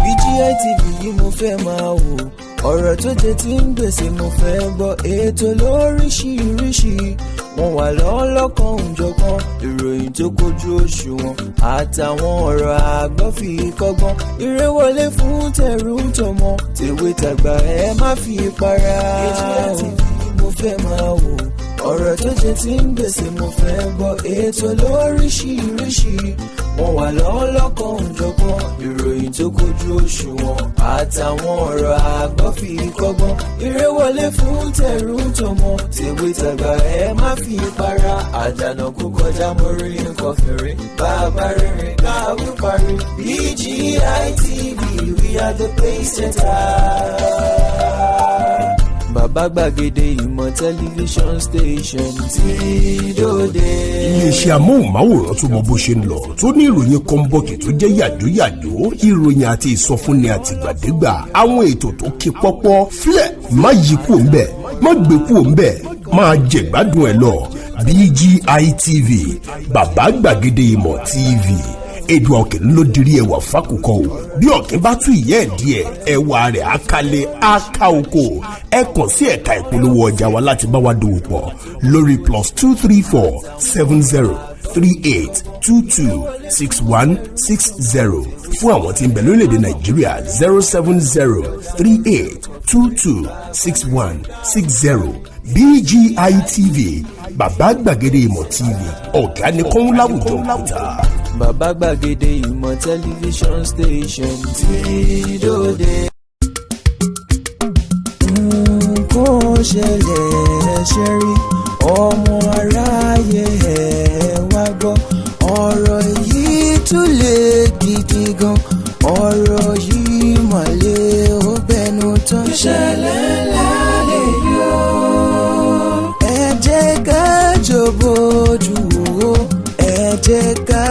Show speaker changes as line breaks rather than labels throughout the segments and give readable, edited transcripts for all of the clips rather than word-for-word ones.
BGI TV yìí mo fẹ́ máa wò, ọ̀rọ̀ tó jẹ tí ń gbèsè mo fẹ́ gbọ́, ètò lóríṣiríṣi wọ́n wà lọ́lọ́kan òjọ̀kan, ìròyìn tó kojú òṣùwọ̀n àtàwọn ọ̀rọ̀ àgbọ́ fi kọ́gbọ́n, eré wọlé fún tẹ̀rù tọmọ tèwe tàgbà ẹ má fi para. BGI TV mo fẹ́ máa wò, ọ̀rọ̀ tó jẹ tí ń gbèsè mo fẹ́ gbọ́, ètò lóríṣiríṣi wọ́n wà lọ́lọ́kan òjọ̀kan, ìròyìn tó kojú òṣùwọ̀n àtàwọn ọ̀rọ̀ àgbọ́ fi kọ́gbọ́n, eré wọlé fún tẹ̀rù tọmọ tèwe tàgbà ẹ má fi para. Àdànà kó kọjá mórí nǹkan fèrè, bàbá rere káwí parí. BGI TV, we are the pace setters. Bàbá gbàgede ìmọ̀ tẹlifíṣọ̀n station tí dòde.
Iléeṣẹ́ amóhùnmáwòrán tó mọ bó ṣe ń lọ, tó ní ìròyìn kọ́ńbọ̀kì tó jẹ́ yàjóyàjó, ìròyìn àti ìsọfúnni àtìgbàdégbà, àwọn ètò tó ké pọ́pọ́ flẹ̀ má yí kúò ń bẹ̀, má gbé kúò ń bẹ̀, máa jẹ̀gbádùn ẹ̀ lọ. BGI TV, bàbá gbàgede ìmọ̀ TV. Èdùà Òkè ló dirí ẹwà fákùkọ o, bí ọ̀kín bá tú ìyẹ́ ẹ̀ díẹ̀ ẹwà rẹ̀ àkàlẹ̀ àkà oko. Ẹ kàn sí ẹ̀ka ìpolówó ọjà wa láti bá wa dòwò pọ̀ lórí +234 70 38 22 6160 fún àwọn tí ń bẹ lórílẹ̀‐èdè Nàìjíríà 070 38 22 6160. BGI TV, bàbá gbàgede ìmọ̀ TV, ọ̀gá ni kọ́ń láwùjọ òkúta.
Bàbá gbàgede ìmọ̀ tẹlifíṣọ̀n station tí dòde. Nǹkan ṣẹlẹ̀ ṣe rí ọmọ aráyé ẹ̀ wá gbọ́, ọ̀rọ̀ yìí tún lè gidi gan, ọ̀rọ̀ yìí mọ̀lẹ́ ó bẹnu tán. Ìṣẹ̀lẹ̀ ńlá lè yọ. Ẹ jẹ́ ká jọ bójú wò, ẹ jẹ́ ká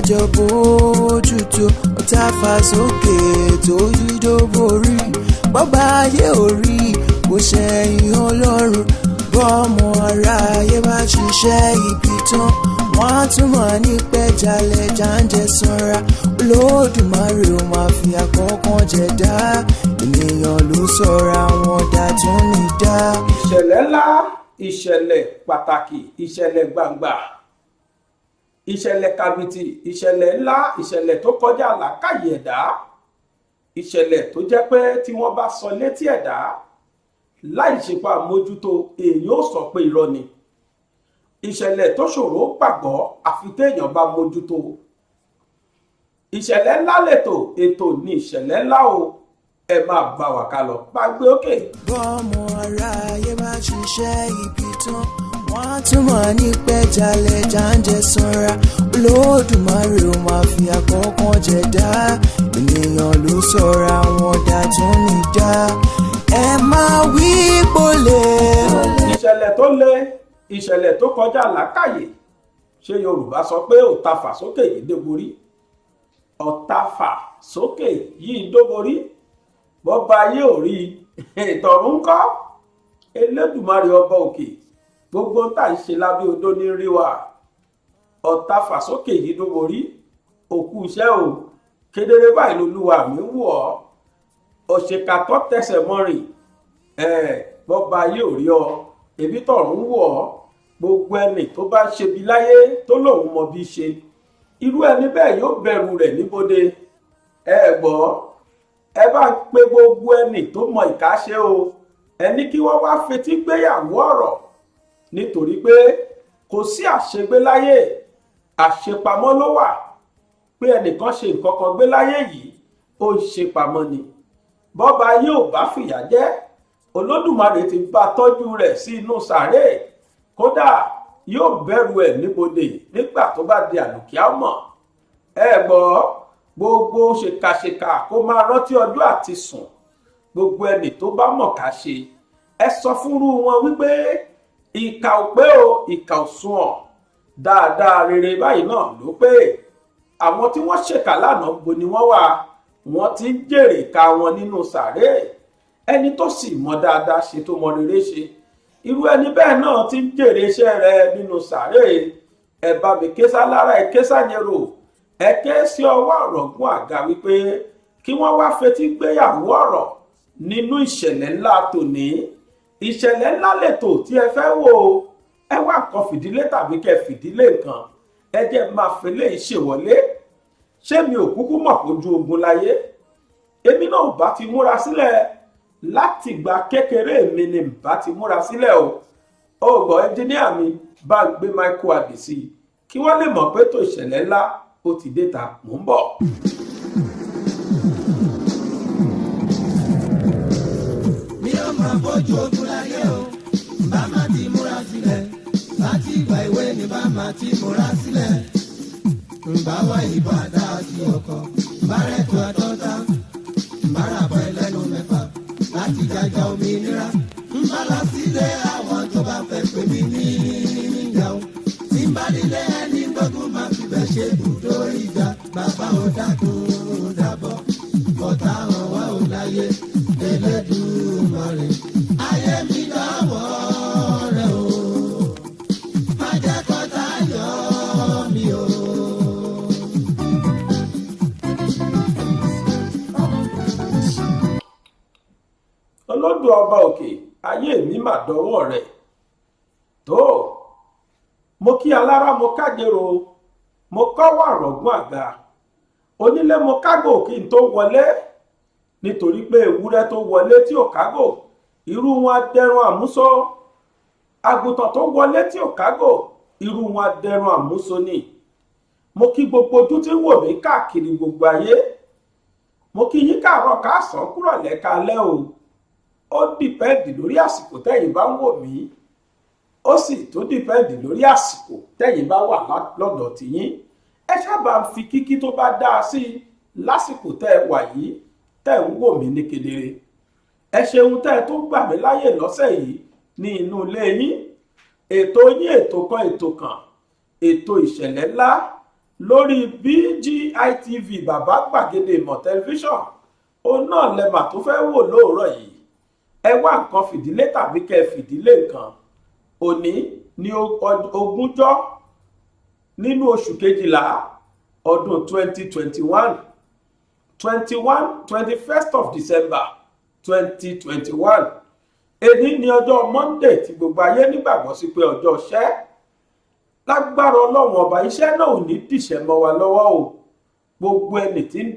jọ bójú tó, tá a fà sókè tó yí dó borí, bọ́bá ayé orí kò ṣẹ̀yìn Ọlọ́run, bọ́mọ aráyé bá ṣiṣẹ́ ibi tán wọ́n á tún mọ̀ ní pẹ́jálẹ̀ jáǹjẹ sanra, Olódùmarè ó máa fi àkọ́kàn jẹ dá, ènìyàn ló sọra wọn dá tún ní dá.
Ìṣẹ̀lẹ̀ ńlá, ìṣẹ̀lẹ̀ pàtàkì, ìṣẹ̀lẹ̀ gbangba, ìṣẹ̀lẹ̀ kàbìtì, ìṣẹ̀lẹ̀ ńlá, ìṣẹ̀lẹ̀ tó kọjá làákàyè ẹ̀dá, ìṣẹ̀lẹ̀ tó jẹ́ pé tí wọ́n bá sọ létí ẹ̀dá láì ṣèpá mójútó èyí ó sọ pé irọ́ ni, ìṣẹ̀lẹ̀ tó ṣòro gbàgbọ́ àfi téèyàn bá mójútó. Ìṣẹ̀lẹ̀ ńlá lètò, ètò ní ìṣẹ̀lẹ̀ ńlá o, ẹ máa bá wa ká lọ, bá gbé òkè.
bọ́mọ aráyé bá ṣiṣẹ́ ibi tán wọ́n á tún mọ̀ ní pẹ́jálẹ̀ jáǹjẹ sanra, Olódùmarè ó máa fi àkọ́kàn jẹ dá, ènìyàn ló sọra wọn dá tún ní dá, ẹ máa wí pọ̀lẹ́.
Ìṣẹ̀lẹ̀ tó le, ìṣẹ̀lẹ̀ tó kọjá làákàyè, ṣé Yorùbá sọ pé ọ̀tá fà sókè yìí dóborí, ọ̀tá fà sókè yìí dóborí, bọ́ba ayé ò rí ìtọ̀run ńkọ́, Elédùmarè ọba òkè gbogbo tá à ń ṣe lábẹ́ odó ní rí wa, ọ̀tá fà sókè yìí dóborí, òkú iṣẹ́ o, kedere báyìí lolúwa mi wù ọ́, òṣèkà tó tẹsẹ̀ mọ́rin bọ́ba ayé ò rí ọ, ebi tọ̀run wù ọ́, gbogbo ẹni tó bá ń ṣebi láyé tó lòun mọ bí ṣe, irú ẹni bẹ́ẹ̀ yóò bẹ̀rù rẹ̀ níbodè. Ẹ gbọ́, ẹ bá ń pe gbogbo ẹni tó mọ ìkà ṣe o, ẹni kí wọ́n wá fetí gbéyàwó ọ̀rọ̀, nítorí pé kò sí àṣegbé láyé, àṣepamọ́ ló wà, pé ẹnìkan ṣe nǹkan kan gbé láyé yìí ó ń ṣe pamọ́ ni, bọ́ba yóò bá fìyà jẹ́, Olódùmarè ti bá tọ́jú rẹ̀ sí inú sàárè, kódà yóò bẹ̀rù ẹ̀ níbodè nígbà tó bá di àlùkìámọ̀. Ẹ gbọ́, gbogbo ṣèkàṣèkà kó máa rántí ọjọ́ àti sùn, gbogbo ẹni tó bá mọ̀ ká ṣe, ẹ sọ fúnrú wọn wípé ìkà ò pé o, ìkà ò sunwọ̀n, dáadáa rere báyìí náà ló pé. Àwọn tí wọ́n ṣèkà lánàá bo ni wọ́n wà, wọ́n ti ń jèrè ìkà wọn nínú sàárè, ẹni tó sì mọ dáadáa ṣe tó mọ rere ṣe, irú ẹni bẹ́ẹ̀ náà ti ń jèrè iṣẹ́ rẹ̀ nínú sàárè, ẹ bá mi ké sálára, ẹ ké sáyẹrò, ẹ ké sí ọwọ́ ọ̀rọ̀gún àga wípé kí wọ́n wá fetí gbéyàwó ọ̀rọ̀ nínú ìṣẹ̀lẹ̀ ńlá tòní. Ìṣẹ̀lẹ̀ ńlá lètò tí ẹ fẹ́ wò, ẹ wá nǹkan fìdílé tàbí kẹ́ fìdílé nǹkan, ẹ jẹ́ máa fẹlẹ́ ìṣèwọlé. Ṣé mi ò kúkú mọ̀ pójú ogun láyé? Èmi náà bá ti múra sílẹ̀ láti gba kékeré mi ni bá ti múra sílẹ̀ o. Ọgbọ̀n ẹnjíníà mi bá gbé Michael Adesi kí wọ́n lè mọ̀ pé tó ìṣẹ̀lẹ̀ ńlá ó ti dé ta. Mò ń bọ̀.
Mi ò máa bójú ogun láyé o, bá máa ti múra sílẹ̀, láti ìgbà ìwé ni bá máa ti múra sílẹ̀. Ǹbá wá ìbọn àdá àti ọkọ̀, bá rẹ̀ tó àtọ́ta, ǹbá rà bọ́ ẹlẹ́nu mẹ́fà láti jàjà òmìnira. Ǹbá lọ sílé àwọn tó bá fẹ́ pè mí ní ìjà o. Tí ń bá nílé ẹni gbógun máa fi bẹ̀ ṣe ibùdó ìjà. Bàbá ò dákun dábọ̀, ọ̀tá hàn wá ò láyé, Elédùmarè. Ayé mi lọ́wọ́ rẹ̀ o, má jẹ́ kọ́tá yọ mí o.
Olódù ọba òkè, ayé mi mà dọwọ́ rẹ̀ tó. Mo kí alára, mo kájèrò, mo kọ́wọ́ àrọ̀gún àga, onílé mo kágò kí n tó wọlé, nítorí pé ewúrẹ́ tó wọlé tí ò kágò irú wọn adẹrun àmúso, àgùntàn tó wọlé tí ò kágò irú wọn adẹrun àmúso ni. Mo kí gbogbo ojú tí ń wò mí káàkiri gbogbo ayé, mo kí yín káàárọ̀ káàsán kúrọ̀lẹ́ kálẹ́ o. Ó dìpẹ́ǹdì lórí àsìkò tẹ́yin bá ń wò mí, ó sì tó dìpẹ́ǹdì lórí àsìkò tẹ́yin bá wà lọ́dọ̀ tiyín. Ẹ sábà ń fi kíkí tó bá dáa sí i lásìkò tẹ́ ẹ wà yìí tẹ́ ń wò mí ní kedere. Ẹ ṣeun tẹ́ ẹ tó gbà mí láyè lọ́sẹ̀ yìí ní inú ilé yín. Ètò yín, ètò kan, ètò ìṣẹ̀lẹ̀ ńlá lórí BGI TV, bàbá gbàgede ìmọ̀ tẹlifíṣọ̀n. Òun náà lẹ́mà tó fẹ́ wò lóòrọ̀ yìí. Ẹ wá nǹkan fìdílé tàbí kẹ́ fìdílé nǹkan. Òní ní 20 nínú oṣù kejìlá ọdún 2021, 21st of December 2021. Èní ní ọjọ́ Monday tí gbogbo ayé nígbàgbọ́ sí pé ọjọ́ iṣẹ́. Lágbára Ọlọ́run ọba, iṣẹ́ náà ò ní dìṣẹ́ mọ́ wa lọ́wọ́ o. Gbogbo ẹni tí ń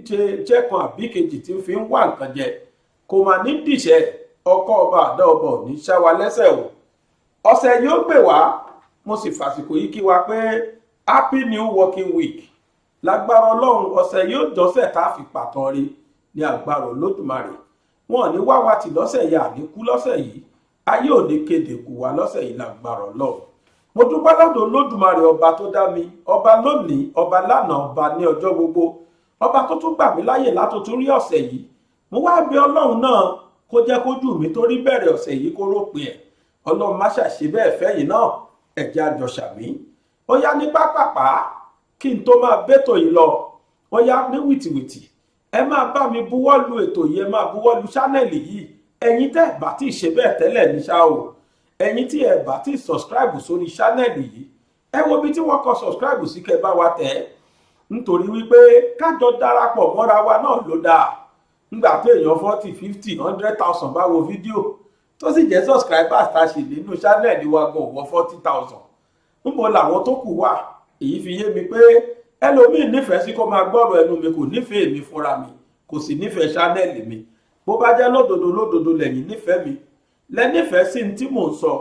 jẹ́ kan àbí kejì tí ń fi ń wá nǹkan jẹ kò mà ní dìṣẹ́. Ọkọ ọba àdá ọba ò ní ṣá wa lẹ́sẹ̀ o. Ọ̀sẹ̀ yóò gbè wá, mo sì fàsìkò yìí kí wa pé happy new working week. Lágbára Ọlọ́run, ọ̀sẹ̀ yóò jọ́sẹ̀ tá a fi pàtàn rí ní agbára Olódùmarè. Wọn ò ní wá wa tì lọ́sẹ̀ yìí, àníkú lọ́sẹ̀ yìí, ayé ò ní kéde kù wá lọ́sẹ̀ yìí lágbára Ọlọ́run. Mo dúpẹ́ lọ́dọ̀ Olódùmarè ọba tó dá mi, ọba lónìí, ọba lánàá, ọba ní ọjọ́ gbogbo, ọba tó tún gbà mí láyè látòtún rí ọ̀sẹ̀ yìí. Mo wá bí Ọlọ́run náà kó jẹ́ kójú mi tó rí bẹ̀rẹ̀ ọ̀sẹ̀ yìí kó rópin ẹ̀. Ọlọ́run má ṣàṣe bẹ́ẹ̀ fẹ́yìn náà, ẹ̀jẹ̀ àjọṣàmí. Ó yá ní pápápá kí n tó máa bẹ́tò yìí lọ, ó yá ní wìtìwìtì. Ẹ máa bá mi buwọ́lu ètò yìí, ẹ máa buwọ́lu ṣánẹ́ẹ̀lì yìí. Ẹ̀yin tẹ́ ẹ̀ bá tí ì ṣe bẹ́ẹ̀ tẹ́lẹ̀ ní ṣá o. Ẹ̀yin tí ẹ̀ bá tí ì subscribe sórí ṣánẹ́ẹ̀lì yìí, ẹ wo bí tí wọ́n kọ subscribe sí, kẹ́ bá wa tẹ̀ ẹ́. Nítorí wípé kájọ darapọ̀ mọ́ra wa náà ló dáa. Nígbà tó èèyàn 40, 50, 100,000 bá wo fídíò tó sì jẹ́ subscribers tá a ṣe nínú ṣánẹ́ẹ̀lì wa gan wọ 40,000. Níbo làwọn tó kù wà? Èyí fi yé mi pé ẹlòmíì nífẹ̀ẹ́ sí kó máa gbọ́rọ̀ ẹnu mi, kò nífẹ̀ẹ́ mi fúnra mi, kò sì nífẹ̀ẹ́ ṣánẹ́ẹ̀lì mi. Bó bá jẹ́ lódodo lẹ́yìn nífẹ̀ẹ́ mi, lẹ́nífẹ̀ẹ́ sí tí mò ń sọ,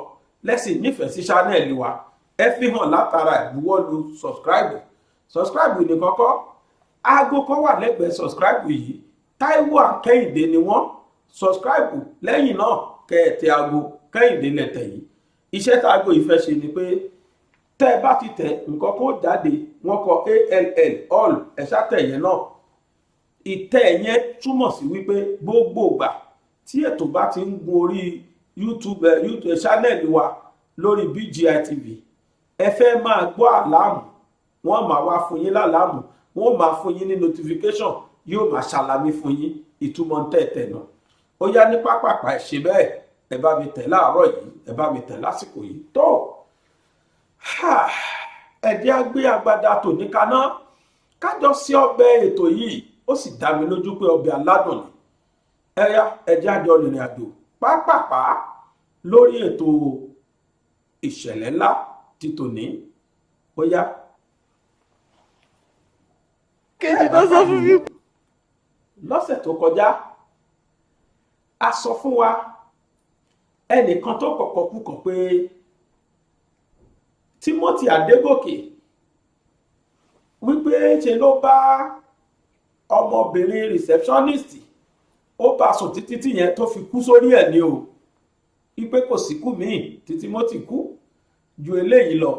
lẹ́sìn nífẹ̀ẹ́ sí ṣánẹ́ẹ̀lì wa, ẹ fi hàn látara ìbuwọ́lu subscribe ní kọ́kọ́. Aago kan wà lẹ́gbẹ̀ẹ́ subscribe yìí, Táíwò Kẹ́hìndé ni wọ́n. Subscribe lẹ́yìn náà kẹ́ẹ̀tẹ̀ aago Kẹ́hìndé lẹ́tẹ̀ yìí. Iṣẹ́ tá aago yìí fẹ́ ṣe ni pé tẹ́ ẹ bá ti tẹ̀ nǹkan kó jáde, wọ́n kọ all ẹ̀ṣá tẹ̀ yẹn náà. Ìtẹ̀ yẹn túmọ̀ sí wípé gbogbo ìgbà tí ètò bá ti ń gun orí YouTube channel wa lórí BGI TV, ẹ fẹ́ máa gbọ́ àlámù, wọ́n máa wá fún yín lálámù, wọ́n máa fún yín ní notification, yóò máa ṣàlàmì fún yín ìtumọ̀ tẹ̀tẹ̀ náà. Ó yá ní pápápá ẹ ṣe bẹ́ẹ̀, ẹ bá mi tẹ̀ láàárọ̀ yìí, ẹ bá mi tẹ̀ lásìkò yìí tó. ẹ jẹ́ á gbé agbada tòní kaná kájọ sí ọbẹ̀ ètò yìí, ó sì dá mi lójú pé ọbẹ̀ aládùn ni. ẹ jẹ́ á jọ rìnrìn àjò pápápá lórí ètò ìṣẹ̀lẹ̀ ńlá ti tòní. Ó yá.
kejì tó sọ fún mi.
Lọ́sẹ̀ tó kọjá a sọ fún wa ẹnìkan tó kọ̀kọ́ kúkọ̀ pé Timothy Adégòkè wípé ṣe ló bá ọmọbìnrin receptionist ó bá sùn títí tí yẹn tó fi kú sórí ẹ̀ ní o, wípé kò síkú míì tí Timothy kú ju eléyìí lọ.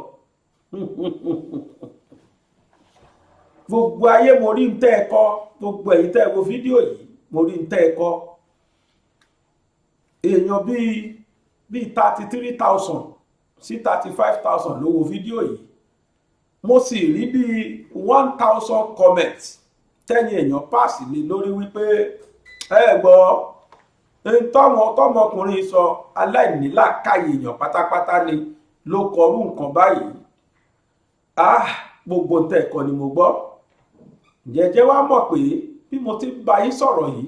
Gbogbo ayé mo rí ń tẹ́ ẹ kọ́, gbogbo ẹ̀yin tẹ́ ẹ wo fídíò yìí mo rí ń tẹ́ ẹ kọ́. Èèyàn bíi 33,000 sí 35,000 ló wo fídíò yìí, mo sì rí bíi 1,000 comments tẹ́yìn èèyàn pàṣì lé lórí wípé ẹ gbọ́ tọmọkùnrin sọ aláìnílàákàyè èèyàn pátápátá ni ló kọrú nǹkan báyìí. Gbogbo ń tẹ́ ẹ̀kọ́ ni mo gbọ́. Jẹ́jẹ́ wá mọ̀ pé bí mo ti bá yín sọ̀rọ̀ yìí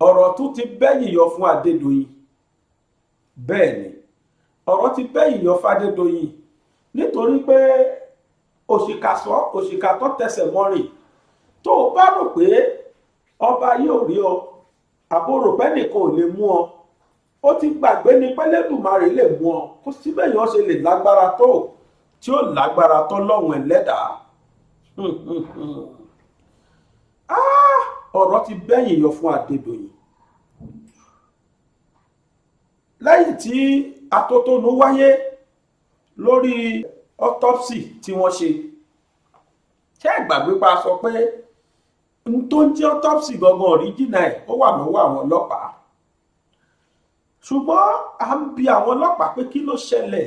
ọ̀rọ̀ tún ti bẹ́yìn yọ fún Adédoyin. Bẹ́ẹ̀ ni ọ̀rọ̀ ti bẹ́yìn yọ fún Adédoyin nítorí pé òṣìkà tó tẹsẹ̀ mọ́rìn tó o bá rò pé ọba yóò rí ọ àbúrò pẹ́nìkan ò lè mú ọ, ó ti gbàgbé ní pẹ́lẹ́dùmarè lè mú ọ. Kò sí bẹ́ẹ̀ yẹn ṣe lè lágbára tó tí ó lágbára tó lọ́hùn ẹlẹ́dàá. Ọ̀rọ̀ ti bẹ́yìn yọ fún Adédoyin lẹ́yìn tí atótónu wáyé lórí autopsy tí wọ́n ṣe. Ṣé ẹ gbàgbé pa sọ pé n tó ń jẹ́ autopsy gangan ọ̀ríjìnà ẹ̀ ó wà lọ́wọ́ àwọn ọlọ́pàá, ṣùgbọ́n à ń bi àwọn ọlọ́pàá pé kí ló ṣẹlẹ̀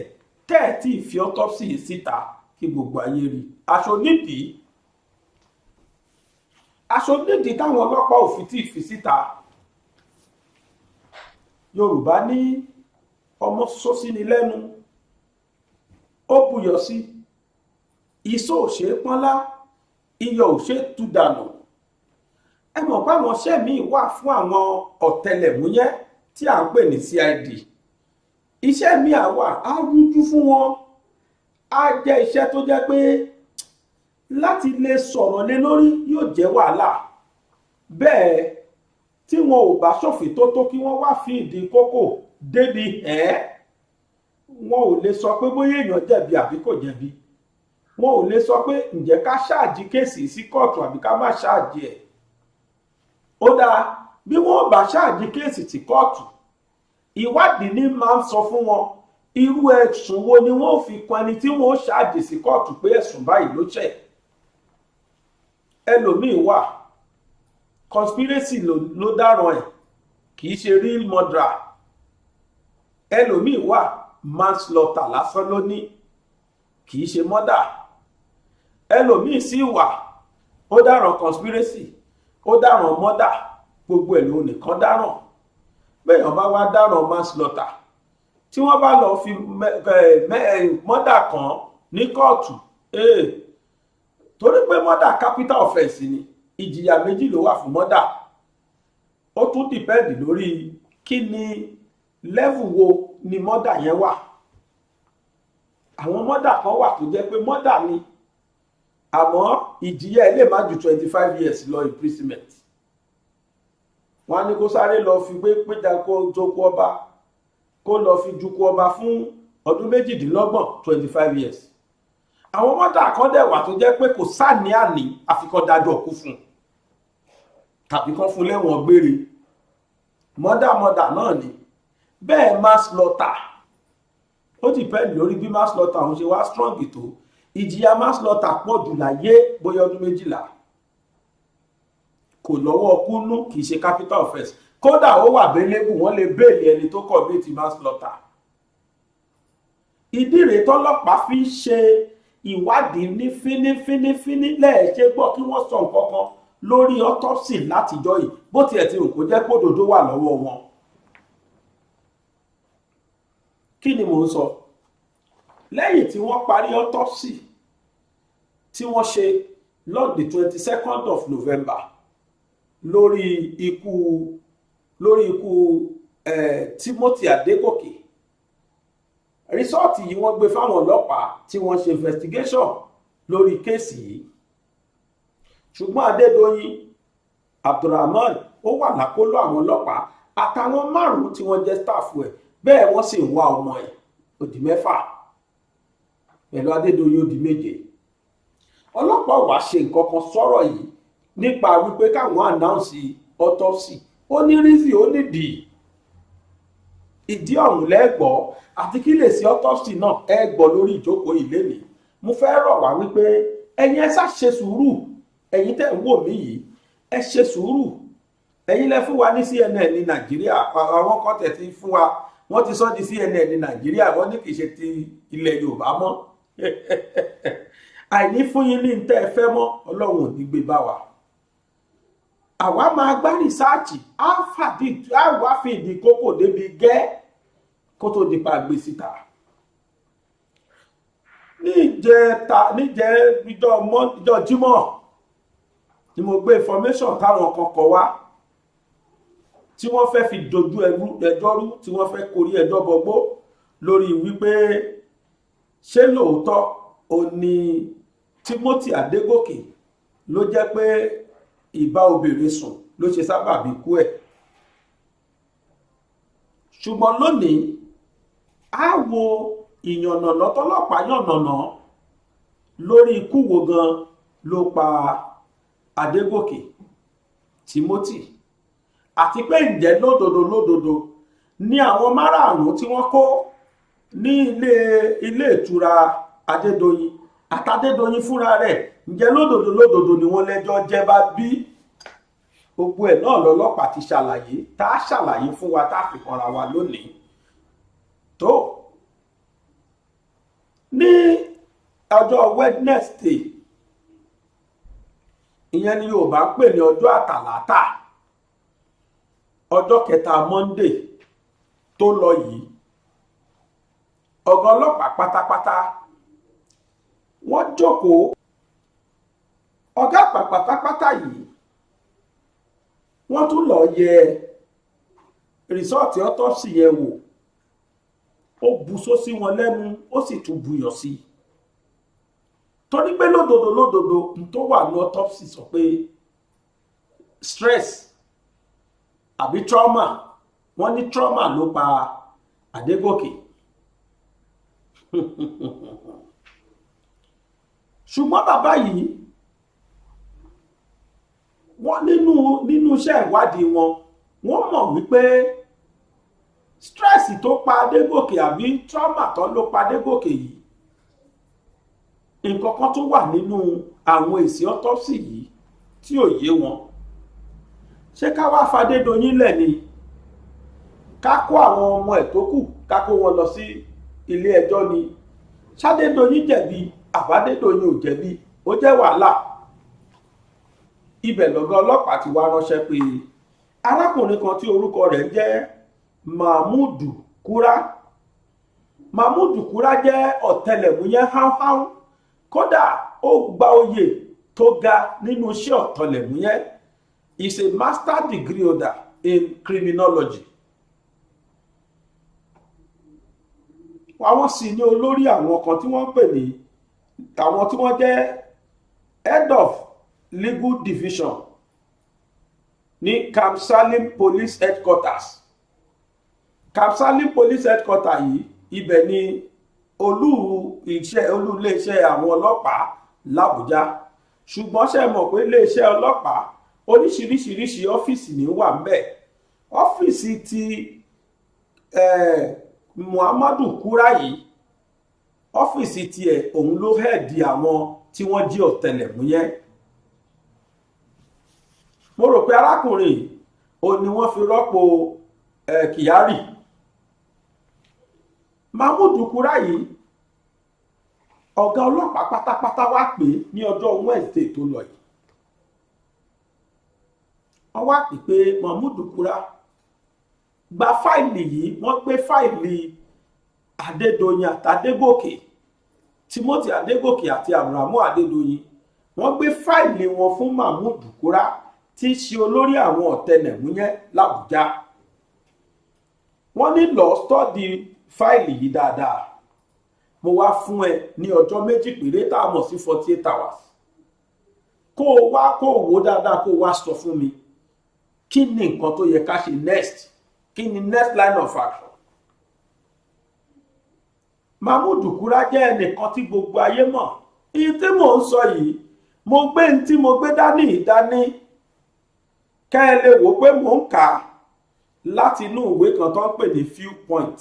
tẹ́ ẹ̀ tí ì fi autopsy yìí síta kí gbogbo ayé rí. Aṣọ nídìí táwọn ọlọ́pàá ò fi tí ì fi síta. Yorùbá ní ọmọ sósí ni lẹ́nu ó buyọ̀ sí, ìṣó ò ṣe é pọ́nlá, iyọ̀ ò ṣe é tú dànù. Ẹ mọ̀ pé àwọn iṣẹ́ míì wà fún àwọn ọ̀tẹlẹ̀múyẹ́ tí à ń pè ní CID. Iṣẹ́ míì àwà á rújú fún wọn, á jẹ́ iṣẹ́ tó jẹ́ pé láti lè sọ̀rọ̀ lé lórí yóò jẹ́ wàhálà. Bẹ́ẹ̀ tí wọn ò bá ṣòfin tó kí wọ́n wá fi ìdí kókò débi wọn ò lè sọ pé bóyá èèyàn jẹ̀bi àbí kò jẹ̀bi. Wọn ò lè sọ pé ǹjẹ́ ká ṣáàjì kéèsì sí kóòtù àbí ká má ṣáàjì ẹ̀. Ó dáa bí wọ́n bá ṣáàjì kéèsì sí kóòtù, ìwádìí ní máa ń sọ fún wọn irú ẹ̀sùn wo ni wọ́n fi kan ẹni tí wọ́n ṣáàjì sí kóòtù pé ẹ̀sùn báyìí ló ṣẹ̀. Ẹlòmíì wà conspiracy ló dáràn ẹ̀, kì í ṣe real murder. Ẹlòmíì wà manslaughter lásán ló ní, kì í ṣe murder. Ẹlòmíì sì wà ó dáràn conspiracy, ó dáràn murder, gbogbo ẹ̀ ló nìkan dáràn. Bẹ́ẹ̀yàn bá wá dáràn manslaughter tí wọ́n bá lọ fi murder kan ní kóòtù, torí pé murder capital offence ni, ìjìyà méjì ló wà fún murder. Ó tún dìpẹ́ndì lórí kí ni level wo ni murder yẹn wà. Àwọn murder kan wà tó jẹ́ pé murder ni àmọ́ ìjìyà ẹ̀ lè má ju 25 years lọ imprisonment. Wọ́n á ní kó sáré lọ fi péjà kó jókòó ọba, kó lọ fi jukú ọba fún ọdún 28, 25 years. Àwọn murder kan dẹ̀ wà tó jẹ́ pé kò sáàní àní àfikọ́ dájọ́ kú fún tàbí kan fún lẹ́wọ̀n gbére. Murder náà ni. Bẹ́ẹ̀ manslaughter ó dìpẹ́ndì lórí bí manslaughter òun ṣe wá strong tó. Ìjìyà manslaughter pọ̀ jù láyé bóyá ọdún 12. Kò lọ́wọ́ kúnú, kì í ṣe capital offence. Kódà ó wà bélébù, wọ́n lè béèlì ẹni tó commit manslaughter. Ìdí rèé tọ́lọ́pàá fi ṣe ìwádìí ní fínífínífíní lẹ́ẹ̀ṣẹ́ gbọ́ kí wọ́n sọ nǹkan kan lórí autopsy látijọ́ yìí bó tiẹ̀ ti rò kó jẹ́ pódòdó wà lọ́wọ́ wọn. Kí ni mò ń sọ? Lẹ́yìn tí wọ́n parí autopsy tí wọ́n ṣe lọ́dún 22nd of November lórí ikú Timothy Adégòkè. Rìsọ́ọ̀tì yìí wọ́n gbé fáwọn ọlọ́pàá tí wọ́n ṣe investigation lórí kéèsì yìí, ṣùgbọ́n Adédoyin Abdulrahman ó wà lákọlò àwọn ọlọ́pàá àtàwọn 5 tí wọ́n jẹ́ staff ẹ̀, bẹ́ẹ̀ wọ́n sì ń wá ọmọ ẹ̀ ó di 6 pẹ̀lú Adédoyin ó di 7. ọlọ́pàá wá ṣe nǹkan kan sọ̀rọ̀ yìí nípa wípé káwọn announce autopsy. Ó ní rízì, ó nídìí, ìdí ọ̀hún lẹ́gbọ́ àti kí lè sí autopsy náà ẹ gbọ́ lórí ìjókòó ilé mi. Mo fẹ́ rọ̀ wá wípé ẹ̀yin ẹ ṣáà ṣe sùúrù, ẹ̀yin tẹ́ ń wò mí yìí ẹ ṣe sùúrù. Ẹ̀yin lẹ fún wa ní CNN ní Nàìjíríà, àwọn kan tẹ̀ ti fún wa, wọ́n ti sọ di CNN ní Nàìjíríà, wọ́n ní kì í ṣe ti ilẹ̀ Yorùbá mọ́. Àìní fún yín ní tẹ́ ẹ fẹ́ mọ́, Ọlọ́run ò ní gbé bá wa. Àwa máa gbá rìsáàchì á wá fi ìdí kókò débi gẹ́ kó tó di pa gbé síta. níjọ́ Jímọ̀ ni mo gbé information táwọn kan kọ wá tí wọ́n fẹ́ fi dojú ẹjọ́ rú, tí wọ́n fẹ́ korí ẹjọ́ bọgbó lórí wípé ṣé lóòótọ́ ó ní Timothy Adégòkè ló jẹ́ pé ìbá obìnrin sùn ló ṣe sábàbí ikú ẹ̀. Ṣùgbọ́n lónìí a wo ìyànnàná tọ́lọ́pàá yànnàná lórí ikú wo gan ló pa Adégòkè Timothy, àti pé ǹjẹ́ lódodo ní àwọn 5 tí wọ́n kó ní ilé ìtura Adédoyin àtàdédoyin fúnra rẹ̀, ǹjẹ́ lódodo ni wọ́n lẹ́jọ́ jẹ́ bá bí? Gbogbo ẹ̀ náà lọ́lọ́pàá ti ṣàlàyé, tá a ṣàlàyé fún wa, tá a fi kanra wa lónìí. Tó ní ọjọ́ Wednesday, ìyẹn ni Yorùbá ń pè ní ọjọ́ àtàlátà, ọjọ́ kẹta Monday tó lọ yìí, ọ̀gá ọlọ́pàá pátápátá wọ́n jókòó. Ọ̀gá pátápátá yìí wọ́n tún lọ yẹ rìsọ́ọ̀tì autopsy yẹn wò, ó bùsó sí wọn lẹ́nu, ó sì tún buyọ̀ sí i. Torí pé lódodo n tó wà ní autopsy sọ pé stress àbí trauma, wọ́n ní trauma ló pa Adégòkè. Ṣùgbọ́n bàbá yìí wọ́n nínú iṣẹ́ ìwádìí wọn, wọ́n mọ̀ wípé stress tó pa Adégòkè àbí trauma tó ló pa Adégòkè yìí, nǹkan kan tó wà nínú àwọn èsì autopsy yìí tí ò yé wọn. Ṣé ká wá f'Adédoyin lẹ̀ ni? Ká kó àwọn ọmọ ẹ̀ tó kù, ká kó wọn lọ sí ilé ẹjọ́ ni? Ṣ'Adédoyin jẹ̀bi àb'Adédoyin ò jẹ̀bi? Ó jẹ́ wàhálà. Ibẹ̀ lọ̀gá ọlọ́pàá ti wá ránṣẹ́ pé arákùnrin kan tí orúkọ rẹ̀ jẹ́ Mahmood Kura. Mahmood Kura jẹ́ ọ̀tẹlẹ̀múyẹ́ háúháú, kódà ó gba oyè tó ga nínú iṣẹ́ ọ̀tẹlẹ̀múyẹ́. Is a master degree holder in criminology. Àwọn sì ní olórí àwọn kan tí wọ́n pè ní àwọn tí wọ́n jẹ́ head of legal division ní Kamsalim Police Headquarters. Kamsalim Police Headquarters yìí, ibẹ̀ ni olú iléeṣẹ́ àwọn ọlọ́pàá l'Àbújá. Ṣùgbọ́n ṣe mọ̀ pé iléeṣẹ́ ọlọ́pàá oríṣiríṣi ọ́fíìsì ní wà ń bẹ̀. Ọ́fíìsì ti Muhammadu Kura yìí, ọ́fíìsì tiẹ̀ òun ló hẹ́ẹ̀dì àwọn tí wọ́n jí ọ̀tẹlẹ̀múyẹ́. Mo rò pé arákùnrin ò ní wọ́n fi rọ́pò Kyari. Mahmood Kura yìí, ọ̀gá ọlọ́pàá pátápátá wá pè ní ọjọ́ Wednesday tó lọ yìí. Wọ́n wá pè pé Mahmood Kura gba fáìlì yìí, wọ́n gbé fáìlì Adédoyin àtàdégòkè Timothy Adégòkè àti Abrahamu Adédoyin wọ́n gbé fáìlì wọn fún Mahmood Kúrá tí í ṣe olórí àwọn ọ̀tẹlẹ̀múyẹ́ l'Àbújá. Wọ́n ní lọ stọ́dì fáìlì yìí dáadáa, mo wá fún ẹ ní ọjọ́ méjì péré tá a mọ̀ sí 48 hours kó o wá kó o wò dáadáa kó o wá sọ fún mi kí ni nǹkan tó yẹ ká ṣe next, kí ni next line of action. Mahmood Kúrá jẹ́ ẹnìkan tí gbogbo ayé mọ̀. Iye tí mò ń sọ yìí mo gbé ní tí mo gbé dání kẹ́ ẹ lè wò pé mò ń kà á láti inú ìwé kan tó ń pè ní Viewpoint.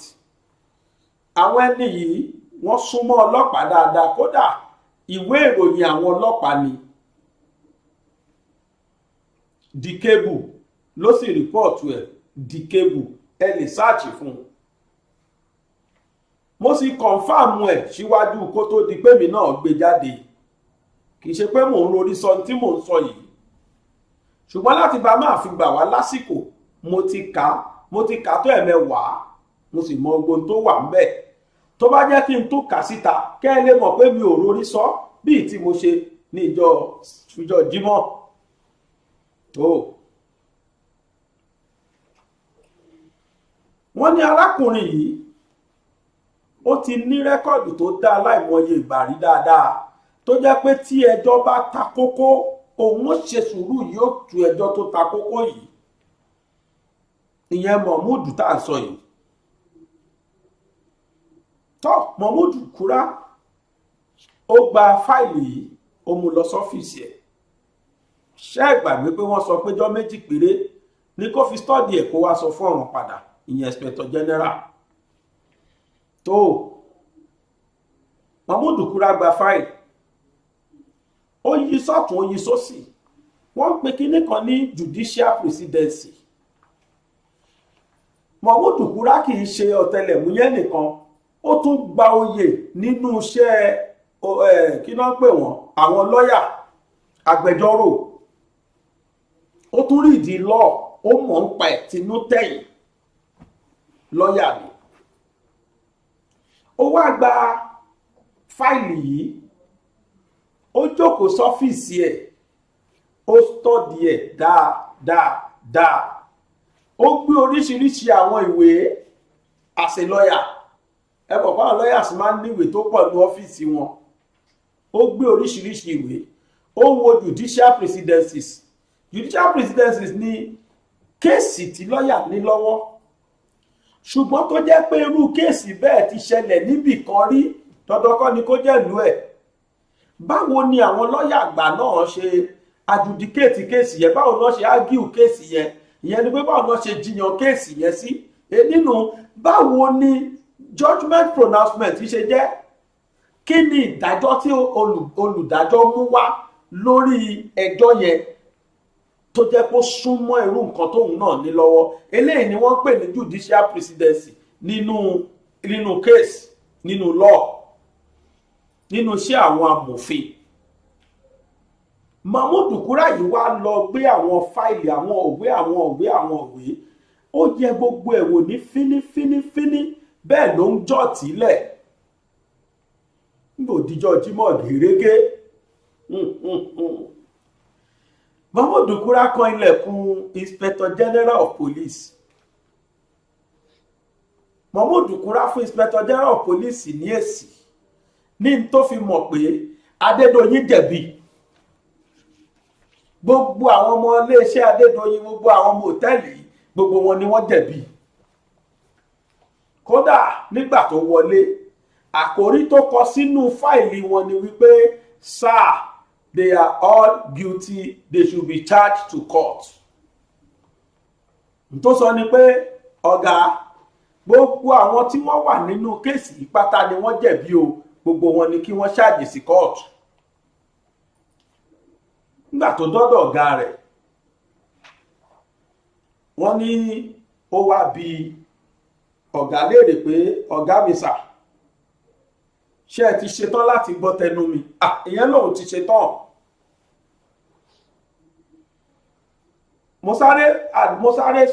Àwọn ẹni yìí wọ́n súnmọ́ ọlọ́pàá dáadáa, kódà ìwé ìròyìn àwọn ọlọ́pàá ni. The Cable ló sì rìpọ́ọ̀tù ẹ̀, The Cable ẹ lè sáàchì fún un. Mo sì kọ̀nfàmù ẹ̀ síwájú kó tó di pé mi náà gbé jáde. Kì í ṣe pé mò ń rorí sọ tí mò ń sọ yìí, ṣùgbọ́n láti bá máa fi gbà wá lásìkò mo ti kà tó ẹ̀mẹwàá, mo sì mọ ogun tó wà ń bẹ̀. Tó bá jẹ́ kí n tó kà síta kẹ́ ẹ lè mọ̀ pé mi ò rorí sọ bíi tí mo ṣe ní ìjọ Jímọ̀. Wọ́n ní arákùnrin yìí ó ti ní rẹ́kọ̀dù tó dá láìmọye ìgbà rí dáadáa, tó jẹ́ pé tí ẹjọ́ bá ta kókó òun ó ṣe sùúrù yóò tú ẹjọ́ tó ta kókó yìí. Ìyẹn Mahmood tá à ń sọ yìí. Mahmood Kúrá ó gba fáìlì yìí ó mú lọ sọ́fíìsì ẹ̀. Ṣé ẹ gbàgbé pé wọ́n sọ pé ọjọ́ méjì péré ní kó fi stọ́dì ẹ̀ kó wá sọ fún ọ̀ràn padà, ìyẹn Inspector General. Mahmood Kúrá gba fáìlì, ó yí sọ́tún ó yí sósì. Wọ́n pe kinní kan ní judicial presidency. Mahmood Kúrá kì í ṣe ọ̀tẹlẹ̀múyẹ́ nìkan, ó tún gba oyè nínú iṣẹ́ kí náà pè wọ́n, àwọn lọ́yà, agbẹjọ́rò. Ó tún rí ìdí lọ́ọ̀, ó mọ̀ ń pa ẹ̀ tinú tẹ̀yìn, lọ́yà ni. Ó wá gba fáìlì yìí, ó jókòó sọ́fíìsì ẹ̀, ó stọ́dì ẹ̀ dáadáa. Ó gbé oríṣiríṣi àwọn ìwé as a lawyer. Ẹ bọ̀ fáwọn lawyers máa ń níwèé tó pọ̀ ní ọ́fíìsì wọn. Ó gbé oríṣiríṣi ìwé, ó wo judicial presidencies. Judicial presidencies ni kéèsì tí lọ́yà ní lọ́wọ́, ṣùgbọ́n tó jẹ́ pé irú kéèsì bẹ́ẹ̀ ti ṣẹlẹ̀ níbì kan rí, dandan kọ́ ni kó jẹ́ ìlú ẹ̀. Báwo ni àwọn lọ́yà àgbà náà ṣe adjudicate kéèsì yẹn, báwo náà ṣe argue kéèsì yẹn, ìyẹn ni pé báwo náà ṣe jiyàn kéèsì yẹn sí. Nínú báwo ni judgment pronouncement ṣe jẹ́, kí ni ìdájọ́ tí olùdájọ́ mú wá lórí ẹjọ́ yẹn tó jẹ́ kó súnmọ́ irú nǹkan tóun náà ní lọ́wọ́. Eléyìí ni wọ́n pè ní judicial presidency nínú case, nínú law, nínú iṣẹ́ àwọn amòfin. Mahmood Kúrá yìí wá lọ gbé àwọn fáìlì, àwọn òwe, ó yẹ gbogbo ẹ̀ wò ní fínífíní, bẹ́ẹ̀ ló ń jọ̀tí lẹ̀. Nígbò díjọ́ Jímọ̀ gẹ́gẹ́. Mahmood Kúrá kan ilẹ̀kùn Inspector General of Police. Mahmood Kúrá fún Inspector General of Police ní èsì ní tó fi mọ̀ pé Adédoyin jẹ̀bi. Gbogbo àwọn ọmọ iléeṣẹ́ Adédoyin, gbogbo àwọn ọmọ òtẹ́ẹ̀lì, gbogbo wọn ni wọ́n jẹ̀bi. Kódà nígbà tó wọlé, àkòrí tó kọ sínú fáìlì wọn ni wípé sir, they are all guilty, they should be charged to court. Tó sọ ni pé ọ̀gá, gbogbo àwọn tí wọ́n wà nínú kéèsì yìí pátá ni wọ́n jẹ̀bi o, gbogbo wọn ni kí wọ́n ṣáàjì sí court. Nígbà tó dọ́dọ̀ ọ̀gá rẹ̀, wọ́n ní ó wá bi ọ̀gá léèrè pé ọ̀gá mi sà, ṣé ẹ ti ṣetán láti gbọ́ tẹnu mi? Ìyẹn lòun ti ṣetán. Mo sáré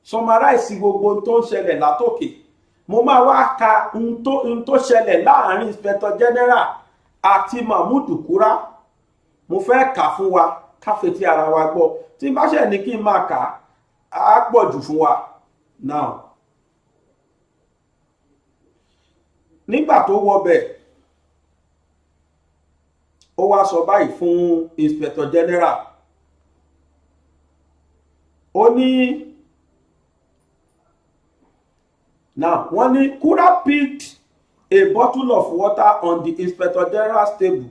summarize gbogbo tó ń ṣẹlẹ̀ látòkè mo máa wá ka n tó ṣẹlẹ̀ láàrin inspector general àti Mahmood Kura mo fẹ́ kà fún wa ká fetí ara wa gbọ́ tí bá ṣe ní kí n máa kà á pọ̀ jù fún wa now. nígbà tó wọbẹ̀ ó wá sọ báyìí fún inspector general ó ní now wọ́n ní Kura picked a bottle of water on the inspector general's table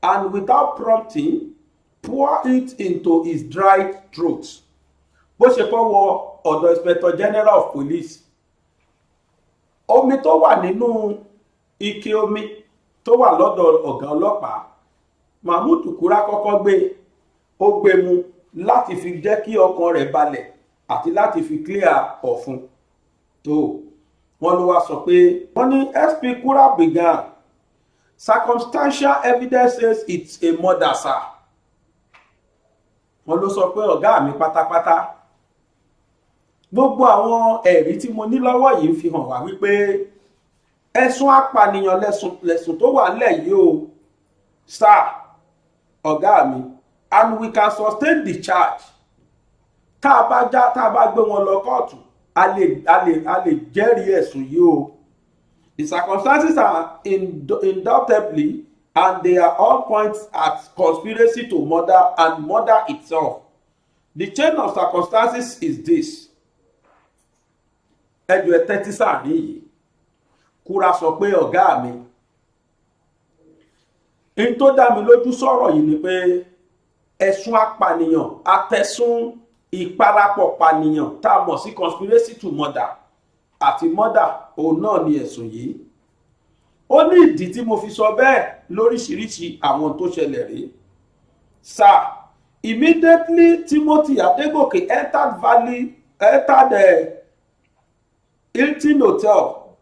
and without prompting pour it into his dried throat. bó ṣe kọ́ wọ ọ̀dọ̀ inspector general of police omi tó wà nínú ike omi tó wà lọ́dọ̀ ọ̀gá ọlọ́pàá Mahmood Kura kọ́kọ́ gbé mu láti fi jẹ́ kí ọkàn rẹ̀ balẹ̀ àti láti fi clear ọ̀fun tó wọ́n ló wá sọ pé wọ́n ní SP Kura began circumstantial evidence says it's a murder sir. wọ́n ló sọ pé ọ̀gá mi pátápátá gbogbo àwọn ẹ̀rí tí mo ní lọ́wọ́ yìí fi hàn wá wípé ẹ̀sùn apànìyàn lẹ̀sùn tó wà nílẹ̀ yìí o sir ọ̀gá mi and we can sustain the charge tá a bá gbé wọn lọ kóòtù a lè jẹ́rìí ẹ̀sùn yìí o. The circumstances are undoubtedly and they are all points at conspiracy to murder and murder itself. The chain of circumstances is this. ẹjọ́ ẹ tẹ́tí sáàrin yìí Kura sọ pé ọ̀gá mi in tó dá mi lójú sọ̀rọ̀ yìí ni pé ẹ̀sùn apànìyàn àtẹ̀sùn ìparapọ̀ pànìyàn tá a mọ̀ sí conspiracy to murder àti murder òun náà ni ẹ̀sùn yìí. ó ní ìdí tí mo fi sọ bẹ́ẹ̀ lóríṣiríṣi àwọn tó ṣẹlẹ̀ rí. sir immediately Timothy Adegoke entered the Hilton Hotel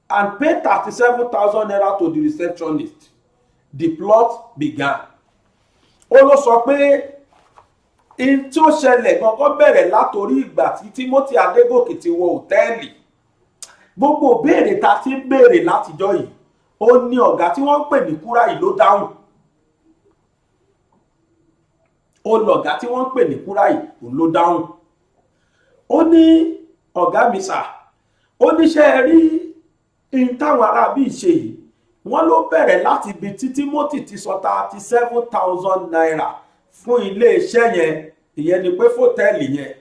and paid 37,000 naira to the receptionist. The plot began. ó ló sọ pé in tí ó ṣẹlẹ̀ gangan bẹ̀rẹ̀ látòrí ìgbà tí Timothy Adegoke ti wọ òtẹ́ẹ̀lì. gbogbo béèrè ta ti ń béèrè látijọ́ yìí ó ní ọ̀gá tí wọ́n ń pè ní Kura yìí ló dáhùn. ó lọ̀gá tí wọ́n ń pè ní Kura yìí ló dáhùn. ó ní ọ̀gá mi sà ó níṣẹ́ rí in táwọn aráabí ṣe yìí wọ́n ló bẹ̀rẹ̀ láti ibi tí Timothy ti sọ 37,000 naira fún iléeṣẹ́ yẹn ìyẹn ni pé fòtẹ́ẹ̀lì yẹn.